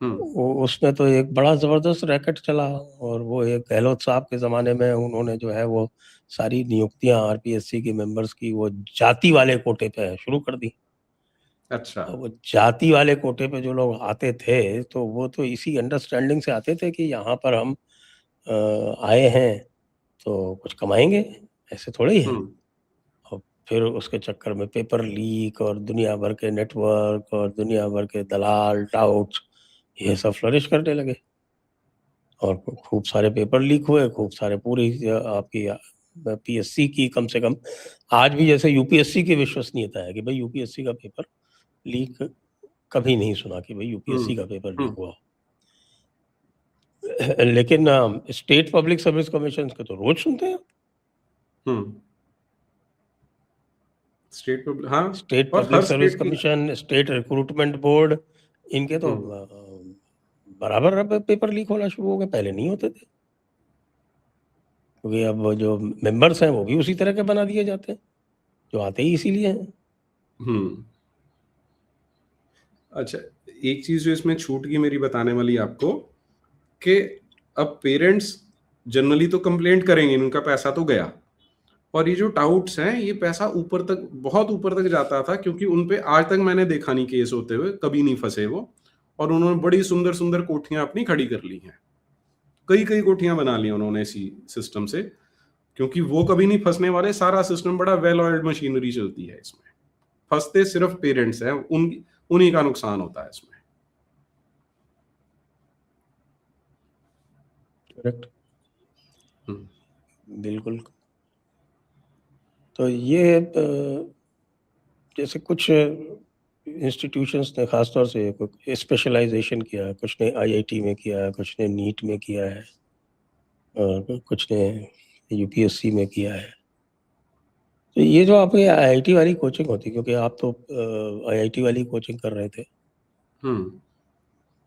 Speaker 1: उसमें तो एक बड़ा जबरदस्त रैकेट चला, और वो एक गहलोत साहब के जमाने में उन्होंने जो है वो सारी नियुक्तियां आरपीएससी के मेंबर्स की वो जाति वाले कोटे पे शुरू कर दी।
Speaker 2: अच्छा।
Speaker 1: अब वो जाति वाले कोटे पे जो लोग आते थे तो वो तो इसी अंडरस्टैंडिंग से आते थे कि यहाँ पर हम आए हैं तो कुछ कमाएंगे, ऐसे थोड़े ही है। और फिर उसके चक्कर में पेपर लीक और दुनिया भर के नेटवर्क और दुनिया भर के दलाल टाउट्स ये सब फ्लरिश करने लगे, और खूब सारे पेपर लीक हुए, खूब सारे पूरी आपकी पीएससी की, कम से कम आज भी जैसे यूपीएससी की विश्वसनीयता है कि भाई यूपीएससी का पेपर लीक, कभी नहीं सुना कि भाई यूपीएससी का पेपर लीक हुआ। लेकिन स्टेट पब्लिक सर्विस कमीशन के तो रोज सुनते हैं।
Speaker 2: स्टेट हाँ,
Speaker 1: स्टेट
Speaker 2: और
Speaker 1: पब्लिक
Speaker 2: हर
Speaker 1: सर्विस
Speaker 2: स्टेट की
Speaker 1: कमीशन, स्टेट रिक्रूटमेंट बोर्ड, इनके तो बराबर अब पेपर लीक होना शुरू हो गए, पहले नहीं होते थे, क्योंकि अब जो मेंबर्स हैं वो भी उसी तरह के बना दिए जाते हैं, जो आते ही इसीलिए हैं।
Speaker 2: अच्छा, एक चीज जो इसमें छूट गई मेरी बताने वाली आपको, कि अब पेरेंट्स जनरली तो कंप्लेंट करेंगे, इनका पैसा तो गया, और ये जो टाउट्स हैं ये पैसा ऊपर तक, बहुत ऊपर तक जाता था, क्योंकि उन पे आज तक मैंने देखा नहीं केस होते हुए, कभी नहीं फंसे वो, और उन्होंने बड़ी सुंदर सुंदर कोठियां अपनी खड़ी कर ली हैं, कई कई कोठियां बना ली उन्होंने इसी सिस्टम से, क्योंकि वो कभी नहीं फंसने वाले, सारा सिस्टम बड़ा वेल ऑयल्ड मशीनरी चलती है इसमें, फंसते सिर्फ पेरेंट्स हैं, उन्हीं का नुकसान होता है इसमें।
Speaker 1: करेक्ट, बिल्कुल। तो ये जैसे कुछ इंस्टीट्यूशंस ने खासतौर से कुछ स्पेशलाइजेशन किया, कुछ ने आईआईटी में किया, कुछ ने नीट में किया है, और कुछ ने यूपीएससी में किया है। तो ये जो आपकी आईआईटी वाली कोचिंग होती, क्योंकि आप तो आईआईटी वाली कोचिंग कर रहे थे,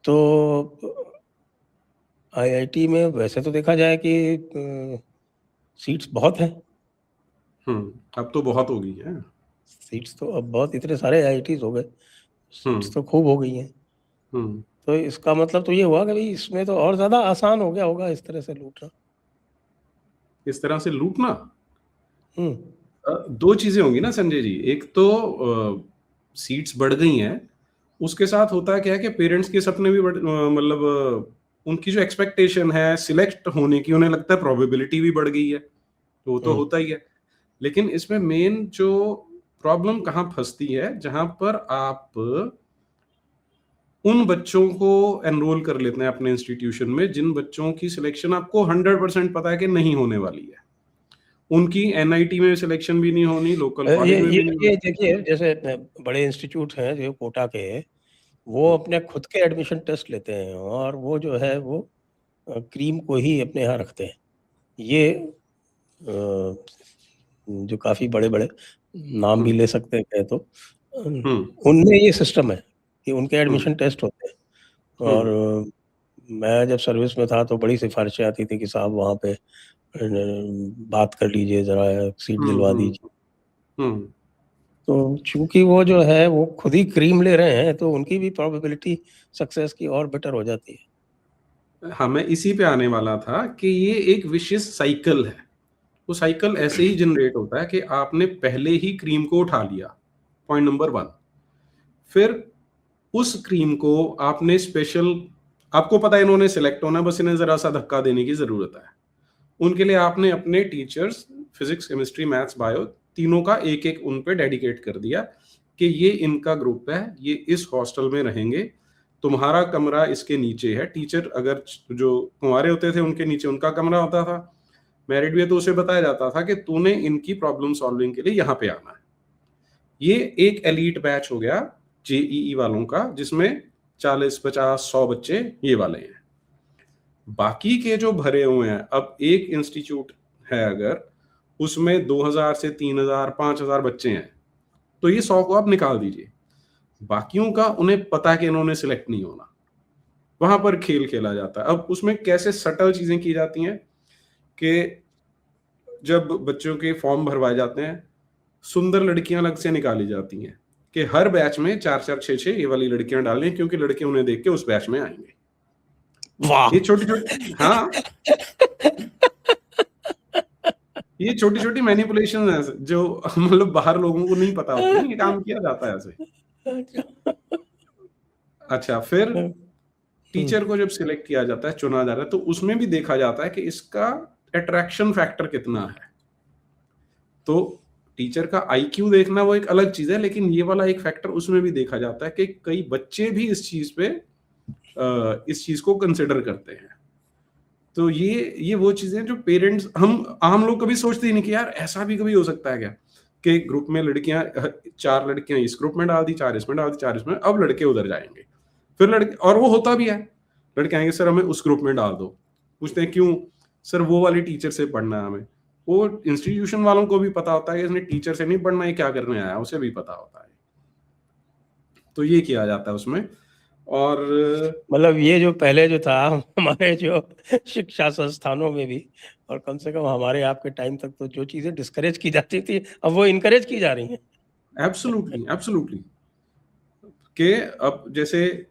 Speaker 1: तो आईआईटी में वैसे तो देखा जाए कि सीट्स बहुत हैं।
Speaker 2: अब तो बहुत हो गई है
Speaker 1: सीट्स, तो अब बहुत, इतने सारे आईआईटीज हो गए, सीट्स तो खूब हो गई हैं। तो इसका मतलब तो ये हुआ कि भाई इसमें तो और ज्यादा आसान हो गया होगा इस तरह से लूटना।
Speaker 2: इस तरह से लूटना दो चीजें होंगी ना संजय जी, एक तो सीट्स बढ़ गई हैं, उसके साथ होता क्या है कि पेरेंट्स के सपने भी मतलब उनकी जो एक्सपेक्टेशन है सिलेक्ट होने की, उन्हें लगता है प्रोबेबिलिटी भी बढ़ गई है, तो वो तो होता ही है। लेकिन इसमें मेन जो प्रॉब्लम कहाँ फंसती है, जहां पर आप उन बच्चों को एनरोल कर लेते हैं अपने इंस्टीट्यूशन में जिन बच्चों की सिलेक्शन आपको 100% पता है कि नहीं होने वाली है, उनकी एनआईटी में सिलेक्शन भी नहीं होनी, लोकल कॉलेज में भी नहीं होनी।
Speaker 1: ये देखिए, जैसे बड़े इंस्टीट्यूट हैं जो कोटा के, वो अपने खुद के एडमिशन टेस्ट लेते हैं, और वो जो है वो क्रीम को ही अपने यहाँ रखते हैं। ये जो काफी बड़े बड़े नाम भी ले सकते हैं तो उनमें ये सिस्टम है कि उनके एडमिशन टेस्ट होते हैं। और मैं जब सर्विस में था तो बड़ी सिफारिशें आती थी कि साहब वहाँ पे बात कर लीजिए, जरा सीट दिलवा दीजिए। तो चूंकि वो जो है वो खुद ही क्रीम ले रहे हैं, तो उनकी भी प्रोबेबिलिटी सक्सेस की और बेटर हो जाती है।
Speaker 2: हाँ, मैं इसी पे आने वाला था कि ये एक विशिष्ट साइकिल है। वो साइकिल ऐसे ही जनरेट होता है कि आपने पहले ही क्रीम को उठा लिया, पॉइंट नंबर 1। फिर उस क्रीम को आपने स्पेशल, आपको पता है इन्होंने सिलेक्ट होना, बस इन्हें जरा सा धक्का देने की जरूरत है। उनके लिए आपने अपने teachers physics, chemistry, maths, bio तीनों का एक एक उन पे डेडिकेट कर दिया कि ये इनका ग्रुप है, ये इस हॉस्टल में रहेंगे, तुम्हारा कमरा इसके नीचे है। टीचर अगर जो कुंवारे होते थे उनके नीचे उनका कमरा होता था, मैरिड भी है तो उसे बताया जाता था कि तूने इनकी प्रॉब्लम सॉल्विंग के लिए यहाँ पे आना है। ये एक एलीट बैच हो गया जेईई वालों का, जिसमें 40, 50, 100 बच्चे ये वाले हैं। बाकी के जो भरे हुए हैं, अब एक इंस्टीट्यूट है अगर उसमें 2000 से 3000, 5000 बच्चे हैं, तो ये 100 को आप निकाल दीजिए। बाकियों का उन्हें पता है कि इन्होंने सिलेक्ट नहीं होना, वहां पर खेल खेला जाता है। अब उसमें कैसे सटल चीजें की जाती हैं कि जब बच्चों के फॉर्म भरवाए जाते हैं, सुंदर लड़कियां अलग से निकाली जाती हैं कि हर बैच में 4-4 6-6 ये वाली लड़कियां डालें, क्योंकि लड़के उन्हें देख के उस बैच में आएंगे।
Speaker 1: वाह
Speaker 2: ये छोटी-छोटी, हाँ, ये छोटी-छोटी मैनिपुलेशन है जो मतलब बाहर लोगों को नहीं पता होती है, ये काम किया जाता है ऐसे। अच्छा, फिर टीचर को जब सिलेक्ट किया जाता है, चुना जा रहा है, तो उसमें भी देखा जाता है कि इसका अट्रैक्शन फैक्टर कितना है। तो टीचर का आईक्यू देखना वो एक अलग चीज है, लेकिन ये वाला एक फैक्टर उसमें भी देखा जाता है कि कई बच्चे भी इस चीज को कंसिडर करते हैं। तो ये वो चीजें जो पेरेंट्स, हम आम लोग कभी सोचते ही नहीं कि यार ऐसा भी कभी हो सकता है क्या कि ग्रुप में लड़कियां, 4 लड़कियां इस ग्रुप में डाल दी, 4 इसमें डाल दी, 4 इसमें, अब लड़के उधर जाएंगे। फिर लड़के, और वो होता भी है, लड़के आएंगे, सर हमें उस ग्रुप में डाल दो। पूछते हैं क्यों? सर वो वाली टीचर से पढ़ना है हमें। वो इंस्टीट्यूशन वालों को भी पता होता है कि इसने टीचर से नहीं पढ़ना, है क्या करने आया, उसे भी पता होता है। तो ये किया जाता है उसमें। और
Speaker 1: मतलब ये जो पहले जो था हमारे जो शिक्षा संस्थानों में भी, और कम से कम हमारे आपके टाइम तक, तो जो चीजें डिस्करेज की जाती थी अब वो इनकरेज की जा रही हैं।
Speaker 2: एब्सोल्युटली एब्सोल्युटली कि अब जैसे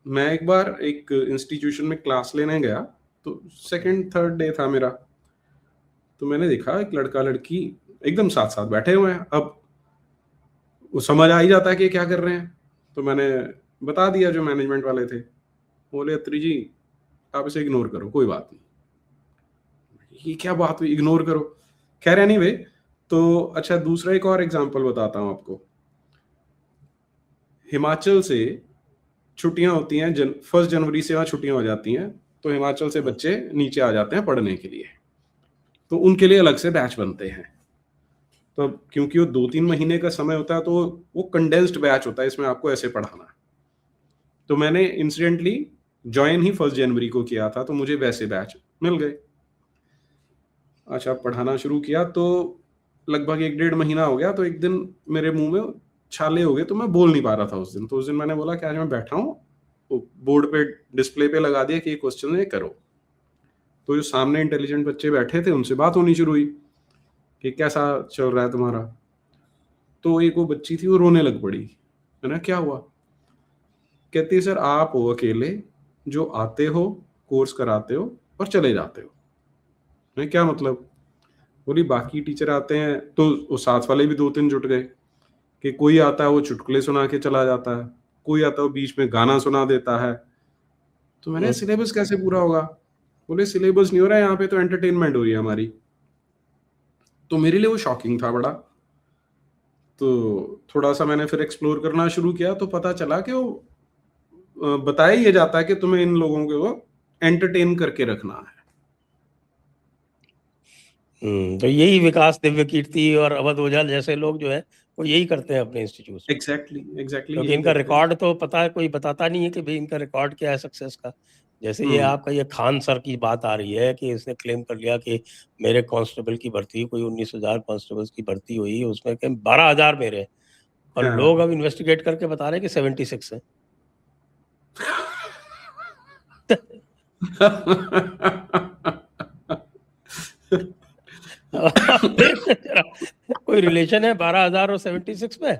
Speaker 2: मैं एक बार एक इंस्टीट्यूशन में क्लास लेने गया, तो सेकंड थर्ड डे था मेरा, तो मैंने देखा एक लड़का लड़की एकदम साथ साथ बैठे हुए हैं। अब वो समझ आ ही जाता है कि क्या कर रहे हैं, तो मैंने बता दिया जो मैनेजमेंट वाले थे। बोले अत्री जी आप इसे इग्नोर करो, कोई बात नहीं। ये क्या बात हुई, इग्नोर करो? खैर एनीवे, तो अच्छा दूसरा एक और एग्जांपल बताता हूं आपको। हिमाचल से छुट्टियां होती हैं, 1 जनवरी से वहां छुट्टियां हो जाती हैं, तो हिमाचल से बच्चे नीचे आ जाते हैं पढ़ने के लिए, तो उनके लिए अलग से बैच बनते हैं। तो क्योंकि वो 2-3 महीने का समय होता है, तो वो कंडेंस्ड बैच होता है, इसमें आपको ऐसे पढ़ाना है। तो मैंने इंसिडेंटली ज्वाइन ही 1 जनवरी को किया था, तो मुझे वैसे बैच मिल गए। अच्छा, पढ़ाना शुरू किया तो लगभग 1-1.5 महीना हो गया, तो एक दिन मेरे मुंह में छाले हो गए, तो मैं बोल नहीं पा रहा था उस दिन। तो उस दिन मैंने बोला कि आज मैं बैठा हूँ, तो बोर्ड पे डिस्प्ले पे लगा दिया कि ये क्वेश्चन है, करो। तो जो सामने इंटेलिजेंट बच्चे बैठे थे उनसे बात होनी शुरू हुई कि कैसा चल रहा है तुम्हारा। तो एक वो बच्ची थी, वो रोने लग पड़ी। मैंने क्या हुआ? कहती है सर आप हो अकेले जो आते हो, कोर्स कराते हो और चले जाते हो। मैं क्या मतलब? बोली बाकी टीचर आते हैं, तो वो साथ वाले भी 2-3 जुट गए कि कोई आता है वो चुटकुले सुना के चला जाता है, कोई आता है वो बीच में गाना सुना देता है। तो मैंने सिलेबस कैसे पूरा होगा? बोले सिलेबस नहीं हो रहा है यहाँ पे, तो एंटरटेनमेंट हो रही है हमारी। तो मेरे लिए वो शॉकिंग था बड़ा। तो थोड़ा सा मैंने फिर एक्सप्लोर करना शुरू किया, तो पता चला कि वो बताया ये जाता है कि तुम्हें इन लोगों को एंटरटेन करके रखना है।
Speaker 1: तो यही विकास दिव्य कीर्ति और अवध ओझाल जैसे लोग जो है वो यही करते हैं अपने इंस्टीट्यूट में।
Speaker 2: एग्जैक्टली
Speaker 1: क्योंकि
Speaker 2: यही
Speaker 1: इनका
Speaker 2: करते हैं।
Speaker 1: रिकॉर्ड तो पता है, कोई बताता नहीं है कि भाई इनका रिकॉर्ड क्या है सक्सेस का। जैसे ये आपका ये खान सर की बात आ रही है कि इसने क्लेम कर लिया कि मेरे कांस्टेबल की भर्ती, कोई 19,000 कांस्टेबल्स की भर्ती हुई, उसमें के 12,000 मेरे, और
Speaker 2: हाँ।
Speaker 1: लोग अब इन्वेस्टिगेट करके बता रहे हैं कि 76 है। कोई रिलेशन है 12,000 और 76 में?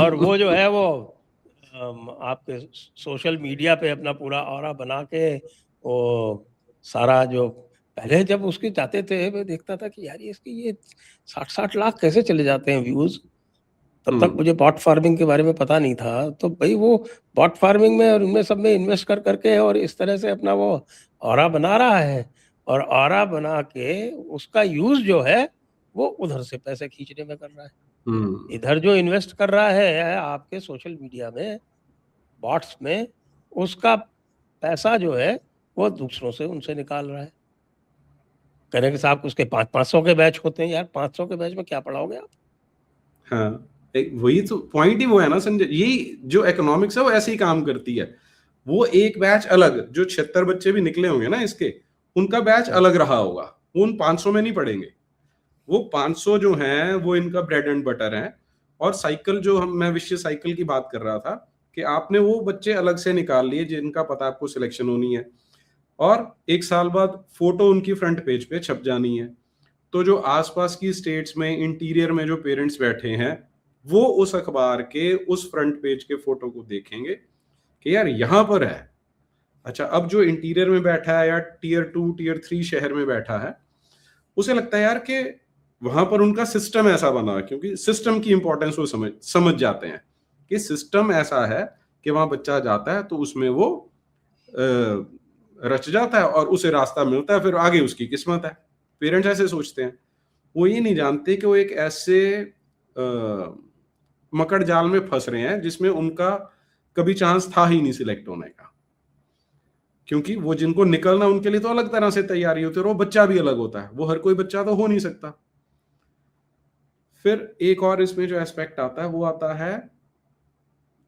Speaker 1: और वो जो है वो आपके सोशल मीडिया पे अपना पूरा ऑरा बना के, वो सारा जो पहले जब उसके जाते थे मैं देखता था कि यार इसके ये 60-60 लाख कैसे चले जाते हैं व्यूज। तब तक मुझे बॉट फार्मिंग के बारे में पता नहीं था। तो भाई वो बॉट फार्मिंग में और उनमें सब में इन्वेस्ट कर करके और इस तरह से अपना वो ऑरा बना रहा है, और ऑरा बना के उसका यूज जो है वो उधर से पैसे खींचने में कर रहा है। इधर जो इन्वेस्ट कर रहा है आपके सोशल मीडिया में, बॉट्स में, उसका पैसा जो है वो दूसरों से उनसे निकाल रहा है। कहने के साहब उसके 500 के बैच होते हैं। यार 500 के बैच में क्या पढ़ाओगे आप?
Speaker 2: हाँ, वही तो पॉइंट ही वो है ना संजय, यही जो इकोनॉमिक्स है वो ऐसे ही काम करती है। वो एक बैच अलग, जो 76 बच्चे भी निकले होंगे ना इसके, उनका बैच अलग रहा होगा, वो उन 500 में नहीं पढ़ेंगे। वो 500 जो हैं वो इनका ब्रेड एंड बटर है। और साइकिल जो मैं विशेष साइकिल की बात कर रहा था कि आपने वो बच्चे अलग से निकाल लिए जिनका पता आपको सिलेक्शन होनी है, और 1 साल बाद फोटो उनकी फ्रंट पेज पे छप जानी है। तो जो आसपास की स्टेट्स में इंटीरियर में जो पेरेंट्स बैठे हैं वो उस अखबार के उस फ्रंट पेज के फोटो को देखेंगे कि यार यहां पर है। अच्छा, अब जो इंटीरियर में बैठा है या टियर 2 टियर 3 शहर में बैठा है, उसे लगता है यार कि वहां पर उनका सिस्टम ऐसा बना, क्योंकि सिस्टम की इंपॉर्टेंस वो समझ जाते हैं कि सिस्टम ऐसा है कि वहां बच्चा जाता है तो उसमें वो रच जाता है और उसे रास्ता मिलता है, फिर आगे उसकी किस्मत है। पेरेंट्स ऐसे सोचते हैं, वो ये नहीं जानते कि वो एक ऐसे मकड़ जाल में फंस रहे हैं जिसमें उनका कभी चांस था ही नहीं सिलेक्ट होने का, क्योंकि वो जिनको निकलना उनके लिए तो अलग तरह से तैयारी होती है और वो बच्चा भी अलग होता है, वो हर कोई बच्चा तो हो नहीं सकता। फिर एक और इसमें जो एस्पेक्ट आता है वो आता है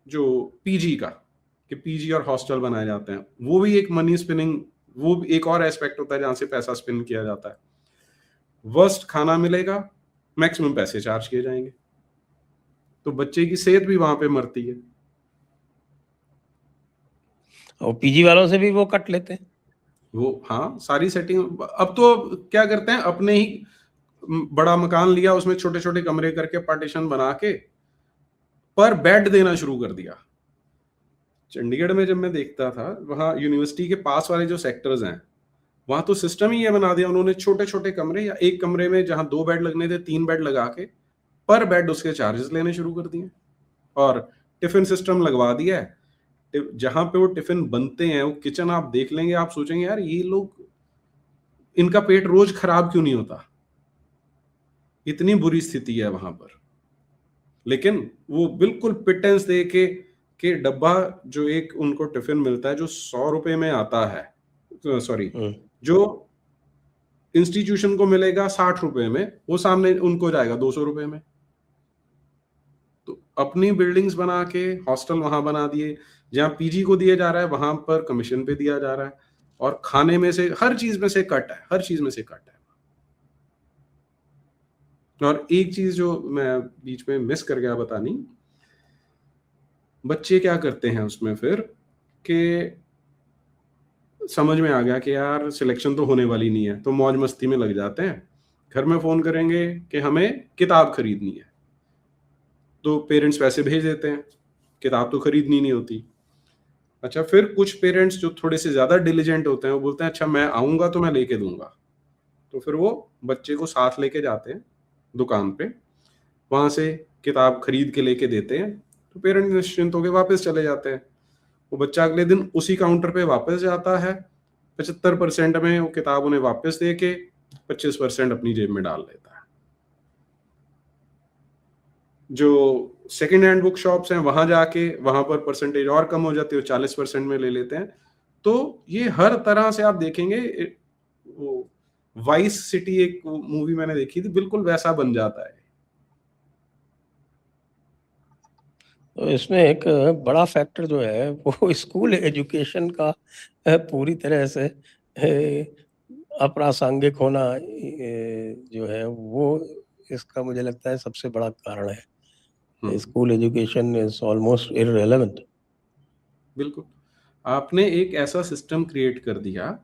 Speaker 2: जो पीजी का, कि पीजी और हॉस्टल बनाए जाते हैं, वो भी एक मनी स्पिनिंग, वो भी एक और एस्पेक्ट होता है जहां से पैसा स्पिन किया जाता है। वर्स्ट खाना मिलेगा, मैक्सिमम पैसे चार्ज किए जाएंगे, तो बच्चे की सेहत भी वहां पे मरती है।
Speaker 1: और पीजी वालों से भी वो कट लेते हैं।
Speaker 2: वो हाँ, सारी सेटिंग अब तो क्या करते हैं, अपने ही बड़ा मकान लिया, उसमें छोटे छोटे कमरे करके पार्टीशन बना के पर बेड देना शुरू कर दिया। चंडीगढ़ में जब मैं देखता था, वहां यूनिवर्सिटी के पास वाले जो सेक्टर्स हैं, वहां तो सिस्टम ही ये बना दिया उन्होंने, छोटे छोटे कमरे, या एक कमरे में जहां 2 बेड लगने थे 3 बेड लगा के पर बेड उसके चार्जेस लेने शुरू कर दिए। और टिफिन सिस्टम लगवा दिया है, जहां पे वो टिफिन बनते हैं, वो किचन आप देख लेंगे, आप सोचेंगे यार ये लोग, इनका पेट रोज खराब क्यों नहीं होता, इतनी बुरी स्थिति है वहां पर। लेकिन वो बिल्कुल पिटेंस दे के डब्बा, जो एक उनको टिफिन मिलता है जो 100 रुपए में आता है, सॉरी, जो इंस्टीट्यूशन को मिलेगा 60 रुपए में, वो सामने उनको जाएगा 200 रुपए में। तो अपनी बिल्डिंग्स बना के हॉस्टल वहां बना दिए, जहां पीजी को दिया जा रहा है वहां पर कमीशन पे दिया जा रहा है, और खाने में से हर चीज में से कट है, हर चीज में से कट है। और एक चीज जो मैं बीच में मिस कर गया बतानी, बच्चे क्या करते हैं उसमें फिर, कि समझ में आ गया कि यार सिलेक्शन तो होने वाली नहीं है, तो मौज मस्ती में लग जाते हैं। घर में फोन करेंगे कि हमें किताब खरीदनी है, तो पेरेंट्स पैसे भेज देते हैं, किताब तो खरीदनी नहीं होती। अच्छा, फिर कुछ पेरेंट्स जो थोड़े से ज्यादा डिलीजेंट होते हैं, वो बोलते हैं अच्छा मैं आऊंगा तो मैं लेके दूंगा, तो फिर वो बच्चे को साथ लेके जाते हैं दुकान पे, वहां से किताब खरीद के लेके देते हैं, तो पेरेंट्स निश्चिंत होकर वापस चले जाते हैं। वो बच्चा अगले दिन उसी काउंटर पे वापस जाता है, 75% में वो किताब उन्हें वापस दे के 25% अपनी जेब में डाल लेता है। जो सेकेंड हैंड बुक शॉप्स हैं, वहां जाके वहां पर परसेंटेज और कम हो जाती है, 40% में ले लेते हैं। तो ये हर तरह से आप देखेंगे, वो वाइस सिटी एक मूवी मैंने देखी थी, बिल्कुल वैसा बन जाता है।
Speaker 1: तो इसमें एक बड़ा फैक्टर जो है वो स्कूल एजुकेशन का पूरी तरह से अप्रासंगिक होना जो है वो इसका मुझे लगता है सबसे बड़ा कारण है। School education is almost irrelevant.
Speaker 2: बिल्कुल, आपने एक ऐसा सिस्टम क्रिएट कर दिया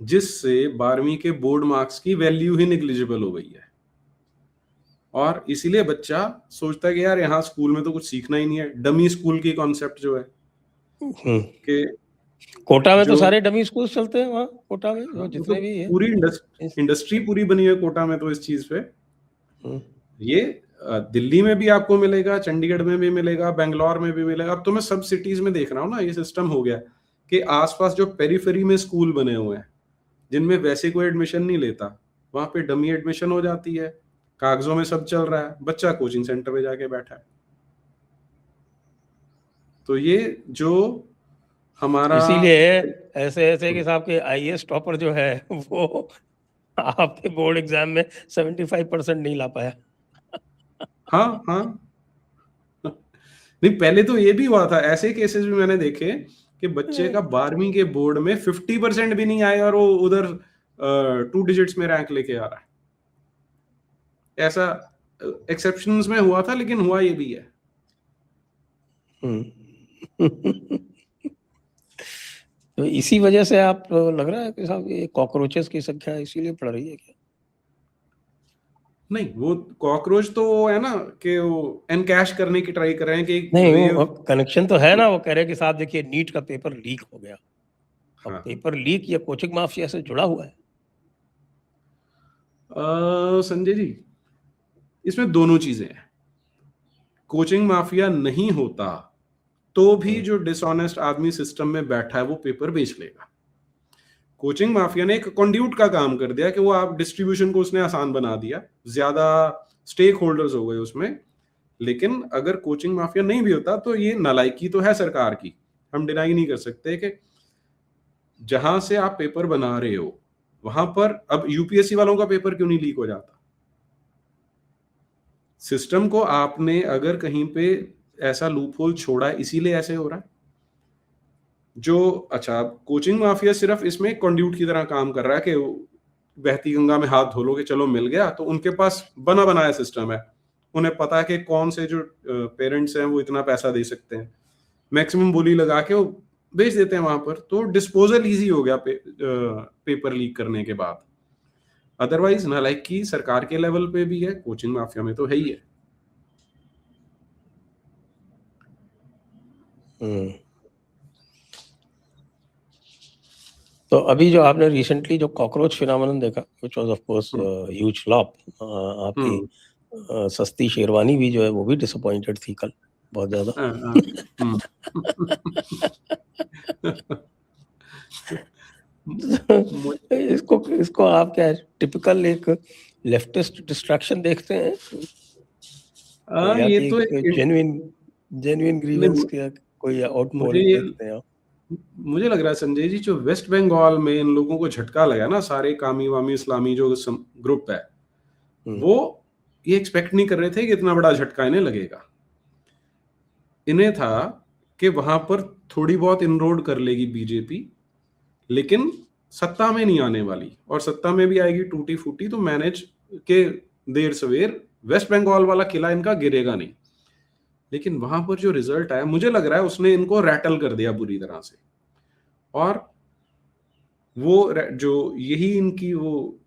Speaker 2: जिससे 12वीं के बोर्ड मार्क्स की वैल्यू ही निग्लिजिबल हो गई है, और इसीलिए बच्चा सोचता है कि यार यहाँ स्कूल में तो कुछ सीखना ही नहीं है। डमी स्कूल की कॉन्सेप्ट जो है कि
Speaker 1: कोटा में तो सारे डमी स्कूल चलते हैं, वहाँ कोटा में जो जितने
Speaker 2: तो
Speaker 1: भी है
Speaker 2: पूरी इंडस्ट्री पूरी बनी है कोटा में तो इस चीज पे। ये दिल्ली में भी आपको मिलेगा, चंडीगढ़ में भी मिलेगा, बेंगलोर में भी मिलेगा। अब तो मैं सब सिटीज में देख रहा हूँ ना, ये सिस्टम हो गया कि आसपास जो पेरिफेरी में स्कूल बने हुए हैं जिनमें वैसे कोई एडमिशन नहीं लेता, वहां पे डमी एडमिशन हो जाती है, कागजों में सब चल रहा है, बच्चा कोचिंग सेंटर में जाके बैठा है। तो ये जो हमारा,
Speaker 1: इसीलिए ऐसे ऐसे कि साहब के आईएएस टॉपर जो है वो आपके बोर्ड एग्जाम में 75% नहीं ला पाया।
Speaker 2: हाँ हाँ, नहीं पहले तो ये भी हुआ था, ऐसे केसेस भी मैंने देखे कि बच्चे का 12वीं के बोर्ड में 50% भी नहीं आया और वो उधर 2 डिजिट्स में रैंक लेके आ रहा है। ऐसा एक्सेप्शंस में हुआ था, लेकिन हुआ ये भी है।
Speaker 1: तो इसी वजह से आप लग रहा है कि साहब ये कॉकरोचेस की संख्या इसीलिए बढ़ रही है क्या?
Speaker 2: नहीं, वो कॉकरोच तो वो है ना कि वो एनकैश करने की ट्राई कर रहे हैं कि एक
Speaker 1: नहीं,
Speaker 2: वेव।
Speaker 1: वो कनेक्शन तो है ना, वो कह रहे हैं कि साहब देखिए नीट का पेपर लीक हो गया। अब
Speaker 2: हाँ,
Speaker 1: पेपर लीक या कोचिंग माफिया से जुड़ा हुआ है?
Speaker 2: संजय जी, इसमें दोनों चीजें हैं। कोचिंग माफिया नहीं होता तो भी जो डिसऑनेस्ट आदमी सिस्टम में बैठा है वो पेपर बेच लेगा। कोचिंग माफिया ने एक कंड्यूट का काम कर दिया कि वो आप डिस्ट्रीब्यूशन को उसने आसान बना दिया, ज्यादा स्टेक होल्डर्स हो गए उसमें। लेकिन अगर कोचिंग माफिया नहीं भी होता तो ये नालायकी तो है सरकार की, हम डिनाई नहीं कर सकते कि जहां से आप पेपर बना रहे हो वहां पर अब यूपीएससी वालों का पेपर क्यों नहीं लीक हो जाता? सिस्टम को आपने अगर कहीं पे ऐसा लूपहोल छोड़ा है इसीलिए ऐसे हो रहा है। जो अच्छा, कोचिंग माफिया सिर्फ इसमें कंड्यूट की तरह काम कर रहा है कि बहती गंगा में हाथ धो लो कि चलो मिल गया, तो उनके पास बना बनाया सिस्टम है। उन्हें पता है कि कौन से जो पेरेंट्स हैं वो इतना पैसा दे सकते हैं, मैक्सिमम बोली लगा के वो बेच देते हैं वहां पर, तो डिस्पोजल इजी हो गया पेपर लीक करने के बाद। अदरवाइज नालायकी सरकार के लेवल पे भी है, कोचिंग माफिया में तो है ही है।
Speaker 1: हम्म। तो अभी जो आपने रिसेंटली जो कॉकरोच फिनोमेनन देखा, which was of course huge flop, आपकी
Speaker 2: हम्म।
Speaker 1: सस्ती शेरवानी भी जो है वो भी डिसअपॉइंटेड थी कल बहुत ज्यादा।
Speaker 2: हाँ, हाँ, हम्म।
Speaker 1: इसको इसको आप क्या टिपिकल एक लेफ्टिस्ट डिस्ट्रैक्शन देखते हैं, या
Speaker 2: ये
Speaker 1: कि
Speaker 2: तो
Speaker 1: जेन्युइन जेन्युइन ग्रीवेंस
Speaker 2: नहीं,
Speaker 1: का कोई आउटपोर
Speaker 2: मुझे ये
Speaker 1: देखते हैं आप?
Speaker 2: मुझे लग रहा है संजय जी, जो वेस्ट बंगाल में इन लोगों को झटका लगा ना, सारे कामी वामी इस्लामी जो ग्रुप है,
Speaker 1: हम्म,
Speaker 2: वो ये एक्सपेक्ट नहीं कर रहे थे कि इतना बड़ा झटका इन्हें लगेगा। इन्हें था कि वहां पर थोड़ी बहुत इनरोड कर लेगी बीजेपी, लेकिन सत्ता में नहीं आने वाली, और सत्ता में भी आएगी टूटी फूटी, तो मैनेज के देर सवेर वेस्ट बंगाल वाला किला इनका गिरेगा नहीं। लेकिन वहां पर जो रिजल्ट आया, मुझे लग रहा है उसने इनको रैटल कर दिया बुरी तरह से। और जो यही इनकी वो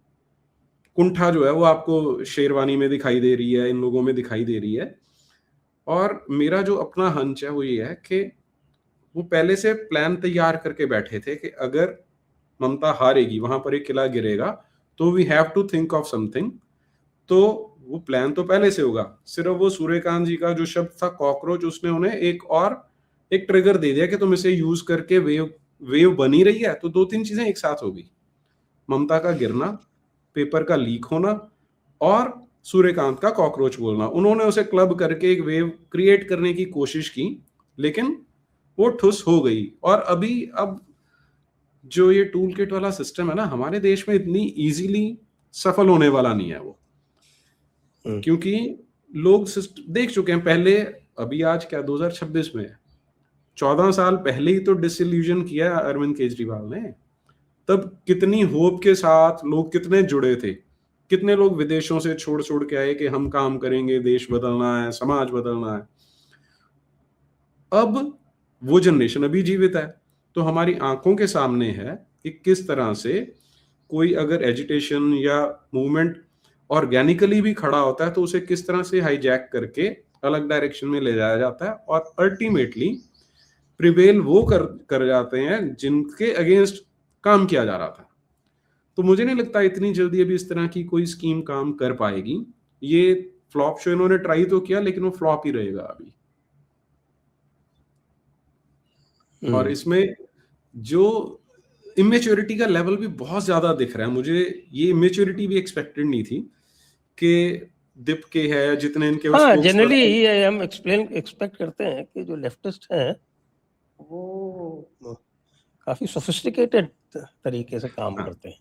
Speaker 2: कुंठा जो है वो आपको शेरवानी में दिखाई दे रही है, इन लोगों में दिखाई दे रही है। और मेरा जो अपना हंच है वो ये है कि वो पहले से प्लान तैयार करके बैठे थे कि अगर ममता हारेगी, वहां पर एक किला गिरेगा, तो we have to think of something. तो वो प्लान तो पहले से होगा, सिर्फ वो सूर्यकांत जी का जो शब्द था कॉकरोच, उसने उन्हें एक ट्रिगर दे दिया कि तुम इसे यूज करके वेव वेव बनी रही है, तो दो तीन चीजें एक साथ हो गई। ममता का गिरना, पेपर का लीक होना, और सूर्यकांत का कॉकरोच बोलना। उन्होंने उसे क्लब करके एक वेव क्रिएट करने की कोशिश की, लेकिन वो ठुस हो गई। और अब जो ये टूल किट वाला सिस्टम है ना, हमारे देश में इतनी इजीली सफल होने वाला नहीं है वो, क्योंकि लोग देख चुके हैं पहले। अभी आज क्या 2026 में है, 14 साल पहले ही तो डिसइल्यूजन किया अरविंद केजरीवाल ने। तब कितनी होप के साथ लोग कितने जुड़े थे, कितने लोग विदेशों से छोड़ छोड़ के आए कि हम काम करेंगे, देश बदलना है, समाज बदलना है। अब वो जनरेशन अभी जीवित है, तो हमारी आंखों के सामने है कि किस तरह से कोई अगर एजिटेशन या मूवमेंट ऑर्गेनिकली भी खड़ा होता है तो उसे किस तरह से हाईजैक करके अलग डायरेक्शन में ले जाया जाता है, और अल्टीमेटली प्रिवेल वो कर जाते हैं जिनके अगेंस्ट काम किया जा रहा था। तो मुझे नहीं लगता इतनी जल्दी अभी इस तरह की कोई स्कीम काम कर पाएगी। ये फ्लॉप शो इन्होंने ट्राई तो किया, लेकिन वो फ्लॉप ही रहेगा अभी। और इसमें जो इमेच्योरिटी का लेवल भी बहुत ज्यादा दिख रहा है मुझे, ये इमेच्योरिटी भी एक्सपेक्टेड नहीं थी कि दिप के है जितने इनके
Speaker 1: हाँ,
Speaker 2: स्पोक्स
Speaker 1: जनरली
Speaker 2: पर्सन।
Speaker 1: यही हम एक्सपेक्ट करते हैं कि जो लेफ्टिस्ट हैं वो काफी सोफिस्टिकेटेड तरीके से काम
Speaker 2: हाँ,
Speaker 1: करते हैं,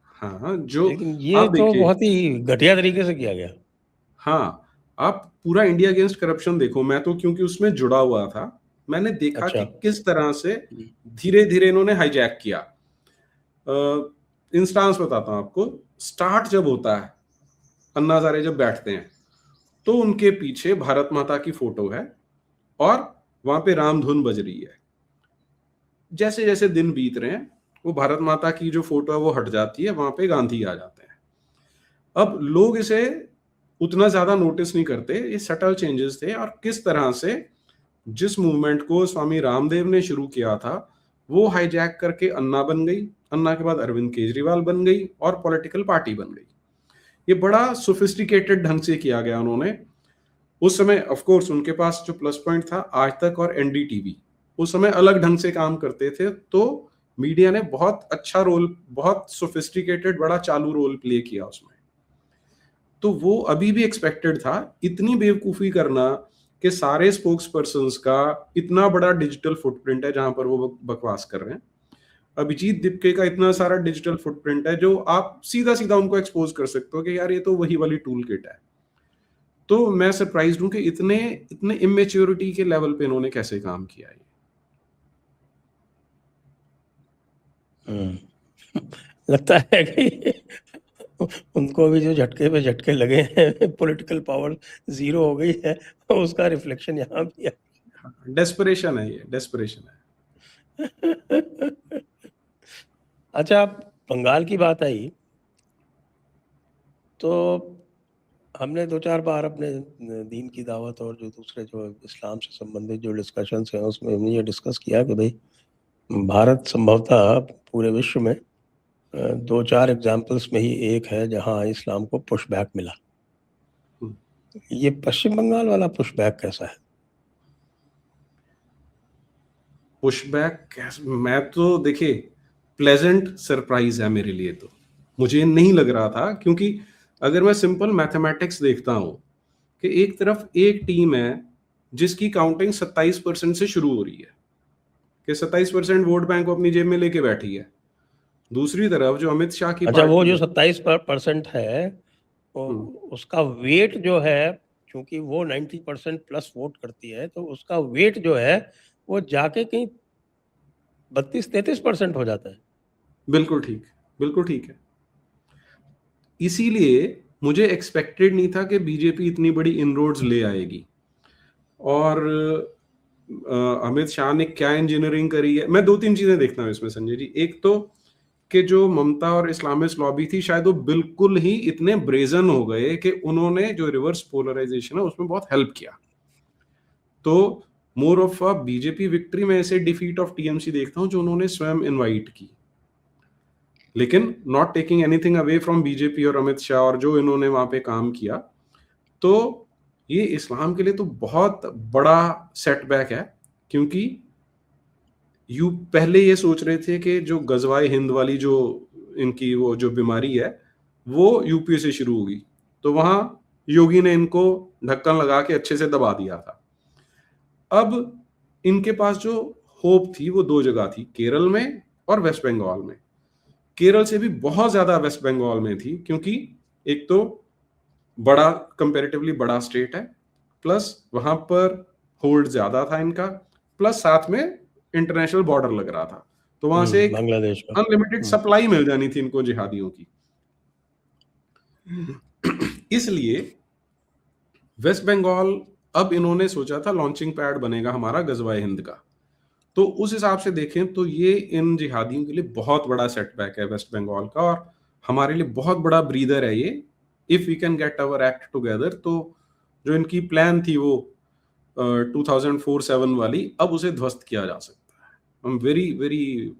Speaker 2: हाँ, जो
Speaker 1: लेकिन ये
Speaker 2: आप
Speaker 1: तो
Speaker 2: देखिए,
Speaker 1: बहुत ही घटिया तरीके से किया गया।
Speaker 2: हाँ, आप पूरा इंडिया अगेंस्ट करप्शन देखो। मैं तो क्योंकि उसमें जुड़ा हुआ था, मैंने देखा
Speaker 1: अच्छा।
Speaker 2: कि किस तरह से धीरे धीरे इन्होंने हाईजैक किया। इंस्टांस बताता हूं आपको। स्टार्ट जब होता है, अन्ना हजारे जब बैठते हैं, तो उनके पीछे भारत माता की फोटो है और वहां पे राम धुन बज रही है। जैसे जैसे दिन बीत रहे हैं, वो भारत माता की जो फोटो है वो हट जाती है, वहां पे गांधी आ जाते हैं। अब लोग इसे उतना ज्यादा नोटिस नहीं करते, ये सटल चेंजेस थे। और किस तरह से जिस मूवमेंट को स्वामी रामदेव ने शुरू किया था वो हाईजैक करके अन्ना बन गई, अन्ना के बाद अरविंद केजरीवाल बन गई और पॉलिटिकल पार्टी बन गई। ये बड़ा सोफिस्टिकेटेड ढंग से किया गया उन्होंने। उस समय ऑफ कोर्स उनके पास जो प्लस पॉइंट था, आज तक और एनडीटीवी उस समय अलग ढंग से काम करते थे, तो मीडिया ने बहुत अच्छा रोल, बहुत सोफिस्टिकेटेड बड़ा चालू रोल प्ले किया उसमें। तो वो अभी भी एक्सपेक्टेड था। इतनी बेवकूफी करना कि सारे स्पोक्स पर्सन्स का इतना बड़ा डिजिटल फुटप्रिंट है जहां पर वो बकवास कर रहे हैं। अभिजीत दीपके का इतना सारा डिजिटल फुटप्रिंट है जो आप सीधा सीधा उनको एक्सपोज कर सकते हो कि यार ये तो वही वाली टूल किट है। तो मैं सरप्राइज हूं कि इतने इतने इमेच्योरिटी के लेवल पे इन्होंने कैसे काम किया है।
Speaker 1: लगता है कि उनको भी जो झटके पे झटके लगे हैं, पॉलिटिकल पावर जीरो हो गई है, उसका रिफ्लेक्शन यहाँ भी है।
Speaker 2: डेस्परेशन है, ये डेस्परेशन है।
Speaker 1: अच्छा, बंगाल की बात आई तो हमने 2-4 बार अपने दीन की दावत और जो दूसरे जो इस्लाम से संबंधित जो डिस्कशंस हैं उसमें हमने ये डिस्कस किया कि भाई भारत संभवतः पूरे विश्व में 2-4 एग्जाम्पल्स में ही एक है जहां इस्लाम को पुशबैक मिला। ये पश्चिम बंगाल वाला पुशबैक कैसा है?
Speaker 2: पुशबैक मैं तो देखिए प्लेजेंट सरप्राइज है मेरे लिए। तो मुझे नहीं लग रहा था, क्योंकि अगर मैं सिंपल मैथमेटिक्स देखता हूं कि एक तरफ एक टीम है जिसकी काउंटिंग 27% से शुरू हो रही है कि 27% वोट बैंक को अपनी जेब में लेके बैठी है। दूसरी तरफ जो अमित शाह की
Speaker 1: अच्छा, वो
Speaker 2: पार्टी
Speaker 1: जो
Speaker 2: है,
Speaker 1: 27% है उसका वेट जो है, क्योंकि वो 90% प्लस वोट करती है, तो उसका वेट जो है वो जाके कहीं 32-33% हो जाता है।
Speaker 2: बिल्कुल ठीक, बिल्कुल ठीक है। इसीलिए मुझे एक्सपेक्टेड नहीं था कि बीजेपी इतनी बड़ी इनरोड्स ले आएगी। और अमित शाह ने क्या इंजीनियरिंग करी है, मैं 2-3 चीजें देखता हूँ इसमें संजय जी। एक तो कि जो ममता और इस्लामिस्ट लॉबी थी शायद वो बिल्कुल ही इतने ब्रेजन हो गए कि उन्होंने जो रिवर्स पोलराइजेशन है उसमें बहुत हेल्प किया। तो more of a BJP victory में ऐसे डिफीट ऑफ टीएमसी देखता हूं जो उन्होंने स्वयं इनवाइट की। लेकिन not taking anything away from BJP और अमित शाह और जो इन्होंने वहां पे काम किया, तो ये इस्लाम के लिए तो बहुत बड़ा सेटबैक है। क्योंकि यू पहले ये सोच रहे थे कि जो गजवाए हिंद वाली जो इनकी वो जो बीमारी है वो यूपी से शुरू होगी, तो वहां योगी ने इनको ढक्कन लगा के अच्छे से दबा दिया था। अब इनके पास जो होप थी वो 2 जगह थी, केरल में और वेस्ट बंगाल में। केरल से भी बहुत ज्यादा वेस्ट बंगाल में थी, क्योंकि एक तो बड़ा कंपैरेटिवली बड़ा स्टेट है, प्लस वहां पर होल्ड ज्यादा था इनका, प्लस साथ में इंटरनेशनल बॉर्डर लग रहा था, तो वहां से एक
Speaker 1: बांग्लादेश का
Speaker 2: अनलिमिटेड सप्लाई मिल जानी थी इनको जिहादियों की। इसलिए वेस्ट बंगाल अब इन्होंने सोचा था लॉन्चिंग पैड बनेगा हमारा गजवाए हिंद का। तो उस हिसाब से देखें तो ये इन जिहादियों के लिए बहुत बड़ा सेटबैक है वेस्ट बंगाल का, और हमारे लिए बहुत बड़ा ब्रीदर है ये। If we can get our act together, तो जो इनकी प्लान थी वो 2004-7 वाली, अब उसे ध्वस्त किया जा सकता है। I am very very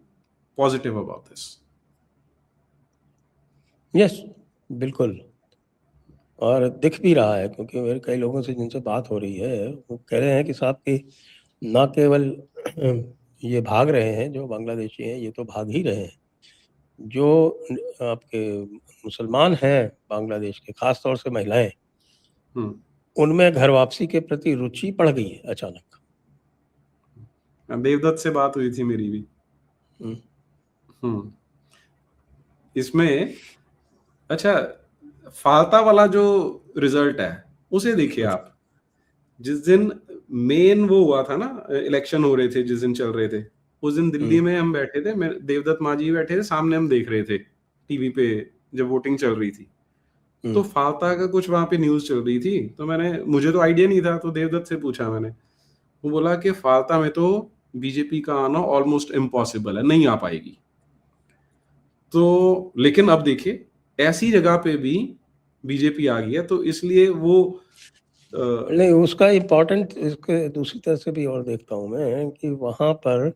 Speaker 2: positive about this.
Speaker 1: Yes, बिल्कुल। और दिख भी रहा है, क्योंकि मेरे कई लोगों से जिनसे बात हो रही है वो कह रहे हैं कि साहब कि ना केवल ये भाग रहे हैं जो बांग्लादेशी हैं, ये तो भाग ही रहे हैं, जो आपके मुसलमान हैं बांग्लादेश के, खास तौर से महिलाएं, उनमें घर वापसी के प्रति रुचि बढ़ गई है अचानक।
Speaker 2: देवदत्त से बात हुई थी मेरी भी। इसमें अच्छा फालता वाला जो रिजल्ट है उसे देखिए आप। जिस दिन मेन वो हुआ था ना, इलेक्शन हो रहे थे जिस दिन चल रहे थे, उस दिन दिल्ली में हम बैठे थे, देवदत्त मांझी बैठे थे सामने, हम देख रहे थे टीवी पे जब वोटिंग चल रही थी। तो फालता का कुछ वहां पे न्यूज चल रही थी, तो मुझे तो आइडिया नहीं था, तो देवदत्त से पूछा मैंने। वो बोला कि फालता में तो बीजेपी का आना ऑलमोस्ट इम्पॉसिबल है, नहीं आ पाएगी। तो लेकिन अब देखिए ऐसी जगह पे भी बीजेपी आ गई है, तो इसलिए वो
Speaker 1: नहीं, उसका इम्पोर्टेंट इसके दूसरी तरह से भी और देखता हूँ मैं कि वहाँ पर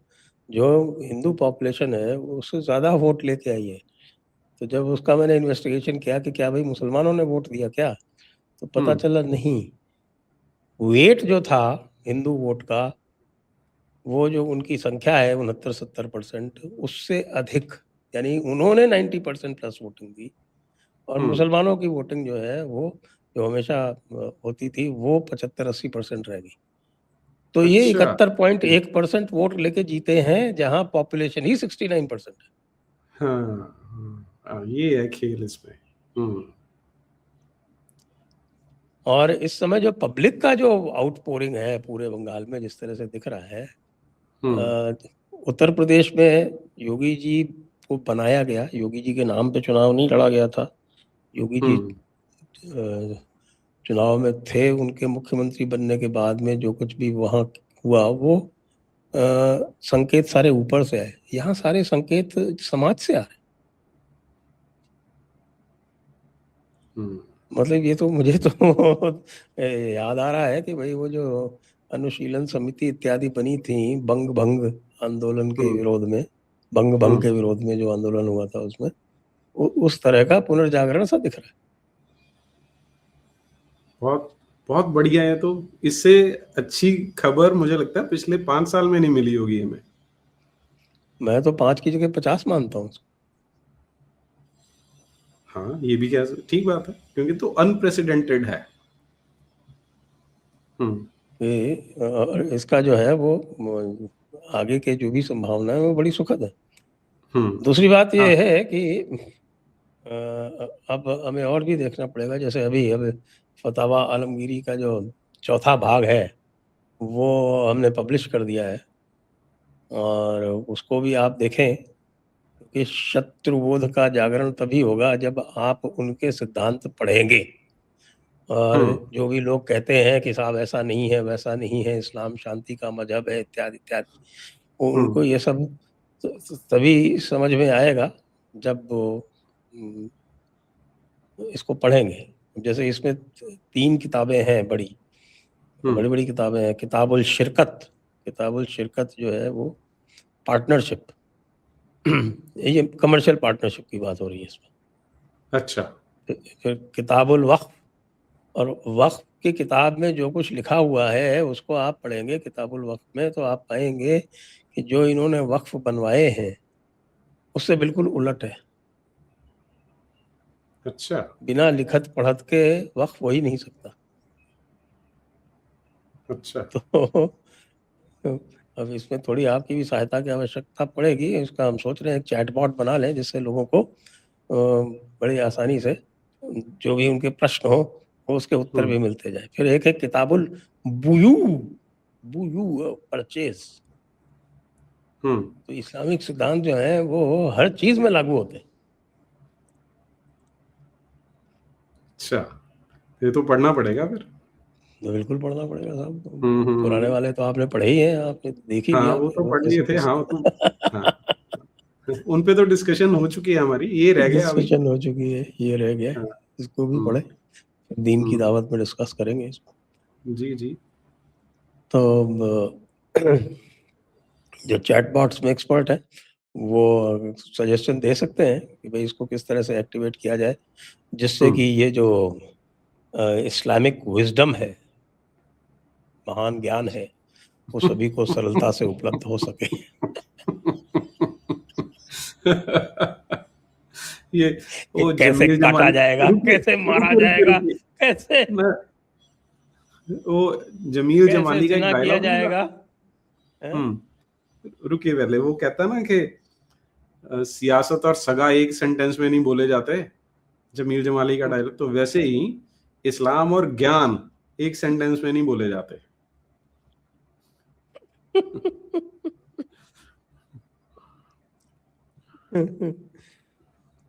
Speaker 1: जो हिंदू पॉपुलेशन है उससे ज़्यादा वोट लेके आई है। तो जब उसका मैंने इन्वेस्टिगेशन किया कि क्या भाई मुसलमानों ने वोट दिया क्या, तो पता चला नहीं। वेट जो था हिंदू वोट का, वो जो उनकी संख्या है 69-70%, उससे अधिक, यानी उन्होंने 90% प्लस वोटिंग दी, और मुसलमानों की वोटिंग जो है वो जो हमेशा होती थी वो 75-80% रह गई। तो ये
Speaker 2: अच्छा
Speaker 1: 71.1% वोट लेके जीते हैं, जहां पॉपुलेशन ही 69% है।
Speaker 2: हाँ, ये है खेल इसमें।
Speaker 1: और इस समय जो पब्लिक का जो आउटपोरिंग है पूरे बंगाल में जिस तरह से दिख रहा है, उत्तर प्रदेश में योगी जी को बनाया गया, योगी जी के नाम पे चुनाव नहीं लड़ा गया था। योगी जी चुनाव में थे, उनके मुख्यमंत्री बनने के बाद में जो कुछ भी वहाँ हुआ वो संकेत सारे ऊपर से आए, यहाँ सारे संकेत समाज से आ रहे। मतलब ये तो मुझे तो याद आ रहा है कि भाई वो जो अनुशीलन समिति इत्यादि बनी थी बंग भंग आंदोलन के विरोध में, बंग भंग के विरोध में जो आंदोलन हुआ था उसमें उस तरह का पुनर्जागरण सा दिख रहा है।
Speaker 2: बहुत बहुत बढ़िया है। तो इससे अच्छी खबर मुझे लगता है पिछले 5 साल में नहीं मिली होगी हमें।
Speaker 1: मैं तो 5 की जगह 50 मानता हूँ।
Speaker 2: हाँ, ये भी क्या ठीक बात है, क्योंकि तो अनप्रेसिडेंटेड है।
Speaker 1: इसका जो है वो आगे के जो भी संभावना है वो बड़ी सुखद है। दूसरी बात ये है कि अब हमें और भी देखना पड़ेगा, जैसे अब फतवा आलमगीरी का जो चौथा भाग है वो हमने पब्लिश कर दिया है, और उसको भी आप देखें कि शत्रुबोध का जागरण तभी होगा जब आप उनके सिद्धांत पढ़ेंगे। और जो भी लोग कहते हैं कि साहब ऐसा नहीं है वैसा नहीं है, इस्लाम शांति का मजहब है इत्यादि इत्यादि, उनको ये सब तभी समझ में आएगा जब वो इसको पढ़ेंगे। जैसे इसमें 3 किताबें हैं बड़ी बड़ी किताबें हैं। किताबुल शिरकत जो है वो पार्टनरशिप, ये कमर्शियल पार्टनरशिप की बात हो रही है इसमें।
Speaker 2: अच्छा।
Speaker 1: फिर किताबुल वक्फ, और वक्फ की किताब में जो कुछ लिखा हुआ है उसको आप पढ़ेंगे किताबुल वक्फ में, तो आप पाएंगे कि जो इन्होंने वक्फ बनवाए हैं उससे बिल्कुल उलट है।
Speaker 2: अच्छा।
Speaker 1: बिना लिखत पढ़त के वक्फ हो ही नहीं सकता।
Speaker 2: अच्छा।
Speaker 1: तो अब इसमें थोड़ी आपकी भी सहायता की आवश्यकता पड़ेगी। इसका हम सोच रहे हैं एक चैटबॉट बना लें जिससे लोगों को बड़ी आसानी से जो भी उनके प्रश्न हो उसके उत्तर भी मिलते जाए। फिर एक किताबुल बुयू परचेज, तो इस्लामिक सिद्धांत जो है वो हर चीज में लागू होते हैं।
Speaker 2: अच्छा, ये तो पढ़ना पड़ेगा फिर।
Speaker 1: तो बिल्कुल पढ़ना पड़ेगा साहब। पुराने वाले तो आपने पढ़े ही हैं, आपने देख ही
Speaker 2: हाँ,
Speaker 1: लिया
Speaker 2: वो तो
Speaker 1: वो
Speaker 2: पढ़ लिए
Speaker 1: कैसे
Speaker 2: थे। हाँ,
Speaker 1: कैसे
Speaker 2: तो हाँ, उन पे तो डिस्कशन हो चुकी है हमारी, ये रह गया अभी।
Speaker 1: डिस्कशन हो चुकी है, ये रह गया।
Speaker 2: हाँ,
Speaker 1: इसको भी पढ़े, दीन की दावत में डिस्कस करेंगे इसको।
Speaker 2: जी जी।
Speaker 1: तो जो चैटबॉट्स में एक्सपर्ट है वो सजेशन दे सकते हैं कि भाई इसको किस तरह से एक्टिवेट किया जाए जिससे कि ये जो इस्लामिक विजडम है, महान ज्ञान है, वो सभी को सरलता से उपलब्ध हो सके।
Speaker 2: ये वो
Speaker 1: कैसे
Speaker 2: जमील
Speaker 1: काटा
Speaker 2: जमाली,
Speaker 1: जाएगा, कैसे मारा जाएगा, कैसे
Speaker 2: वो जमील
Speaker 1: कैसे
Speaker 2: जमाली का एक
Speaker 1: जिना किया
Speaker 2: डायलॉग नहीं
Speaker 1: जाएगा।
Speaker 2: रुकिए पहले, वो कहता ना कि सियासत और सगा एक सेंटेंस में नहीं बोले जाते, जमील जमाली का डायलॉग, तो वैसे ही इस्लाम और ज्ञान एक सेंटेंस में नहीं बोले जाते।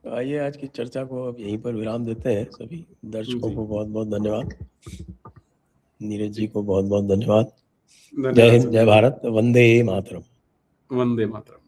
Speaker 1: आइए आज की चर्चा को अब यहीं पर विराम देते हैं। सभी दर्शकों को बहुत बहुत धन्यवाद, नीरज जी को बहुत बहुत धन्यवाद। जय हिंद, जय भारत, वंदे मातरम।
Speaker 2: वंदे मातरम।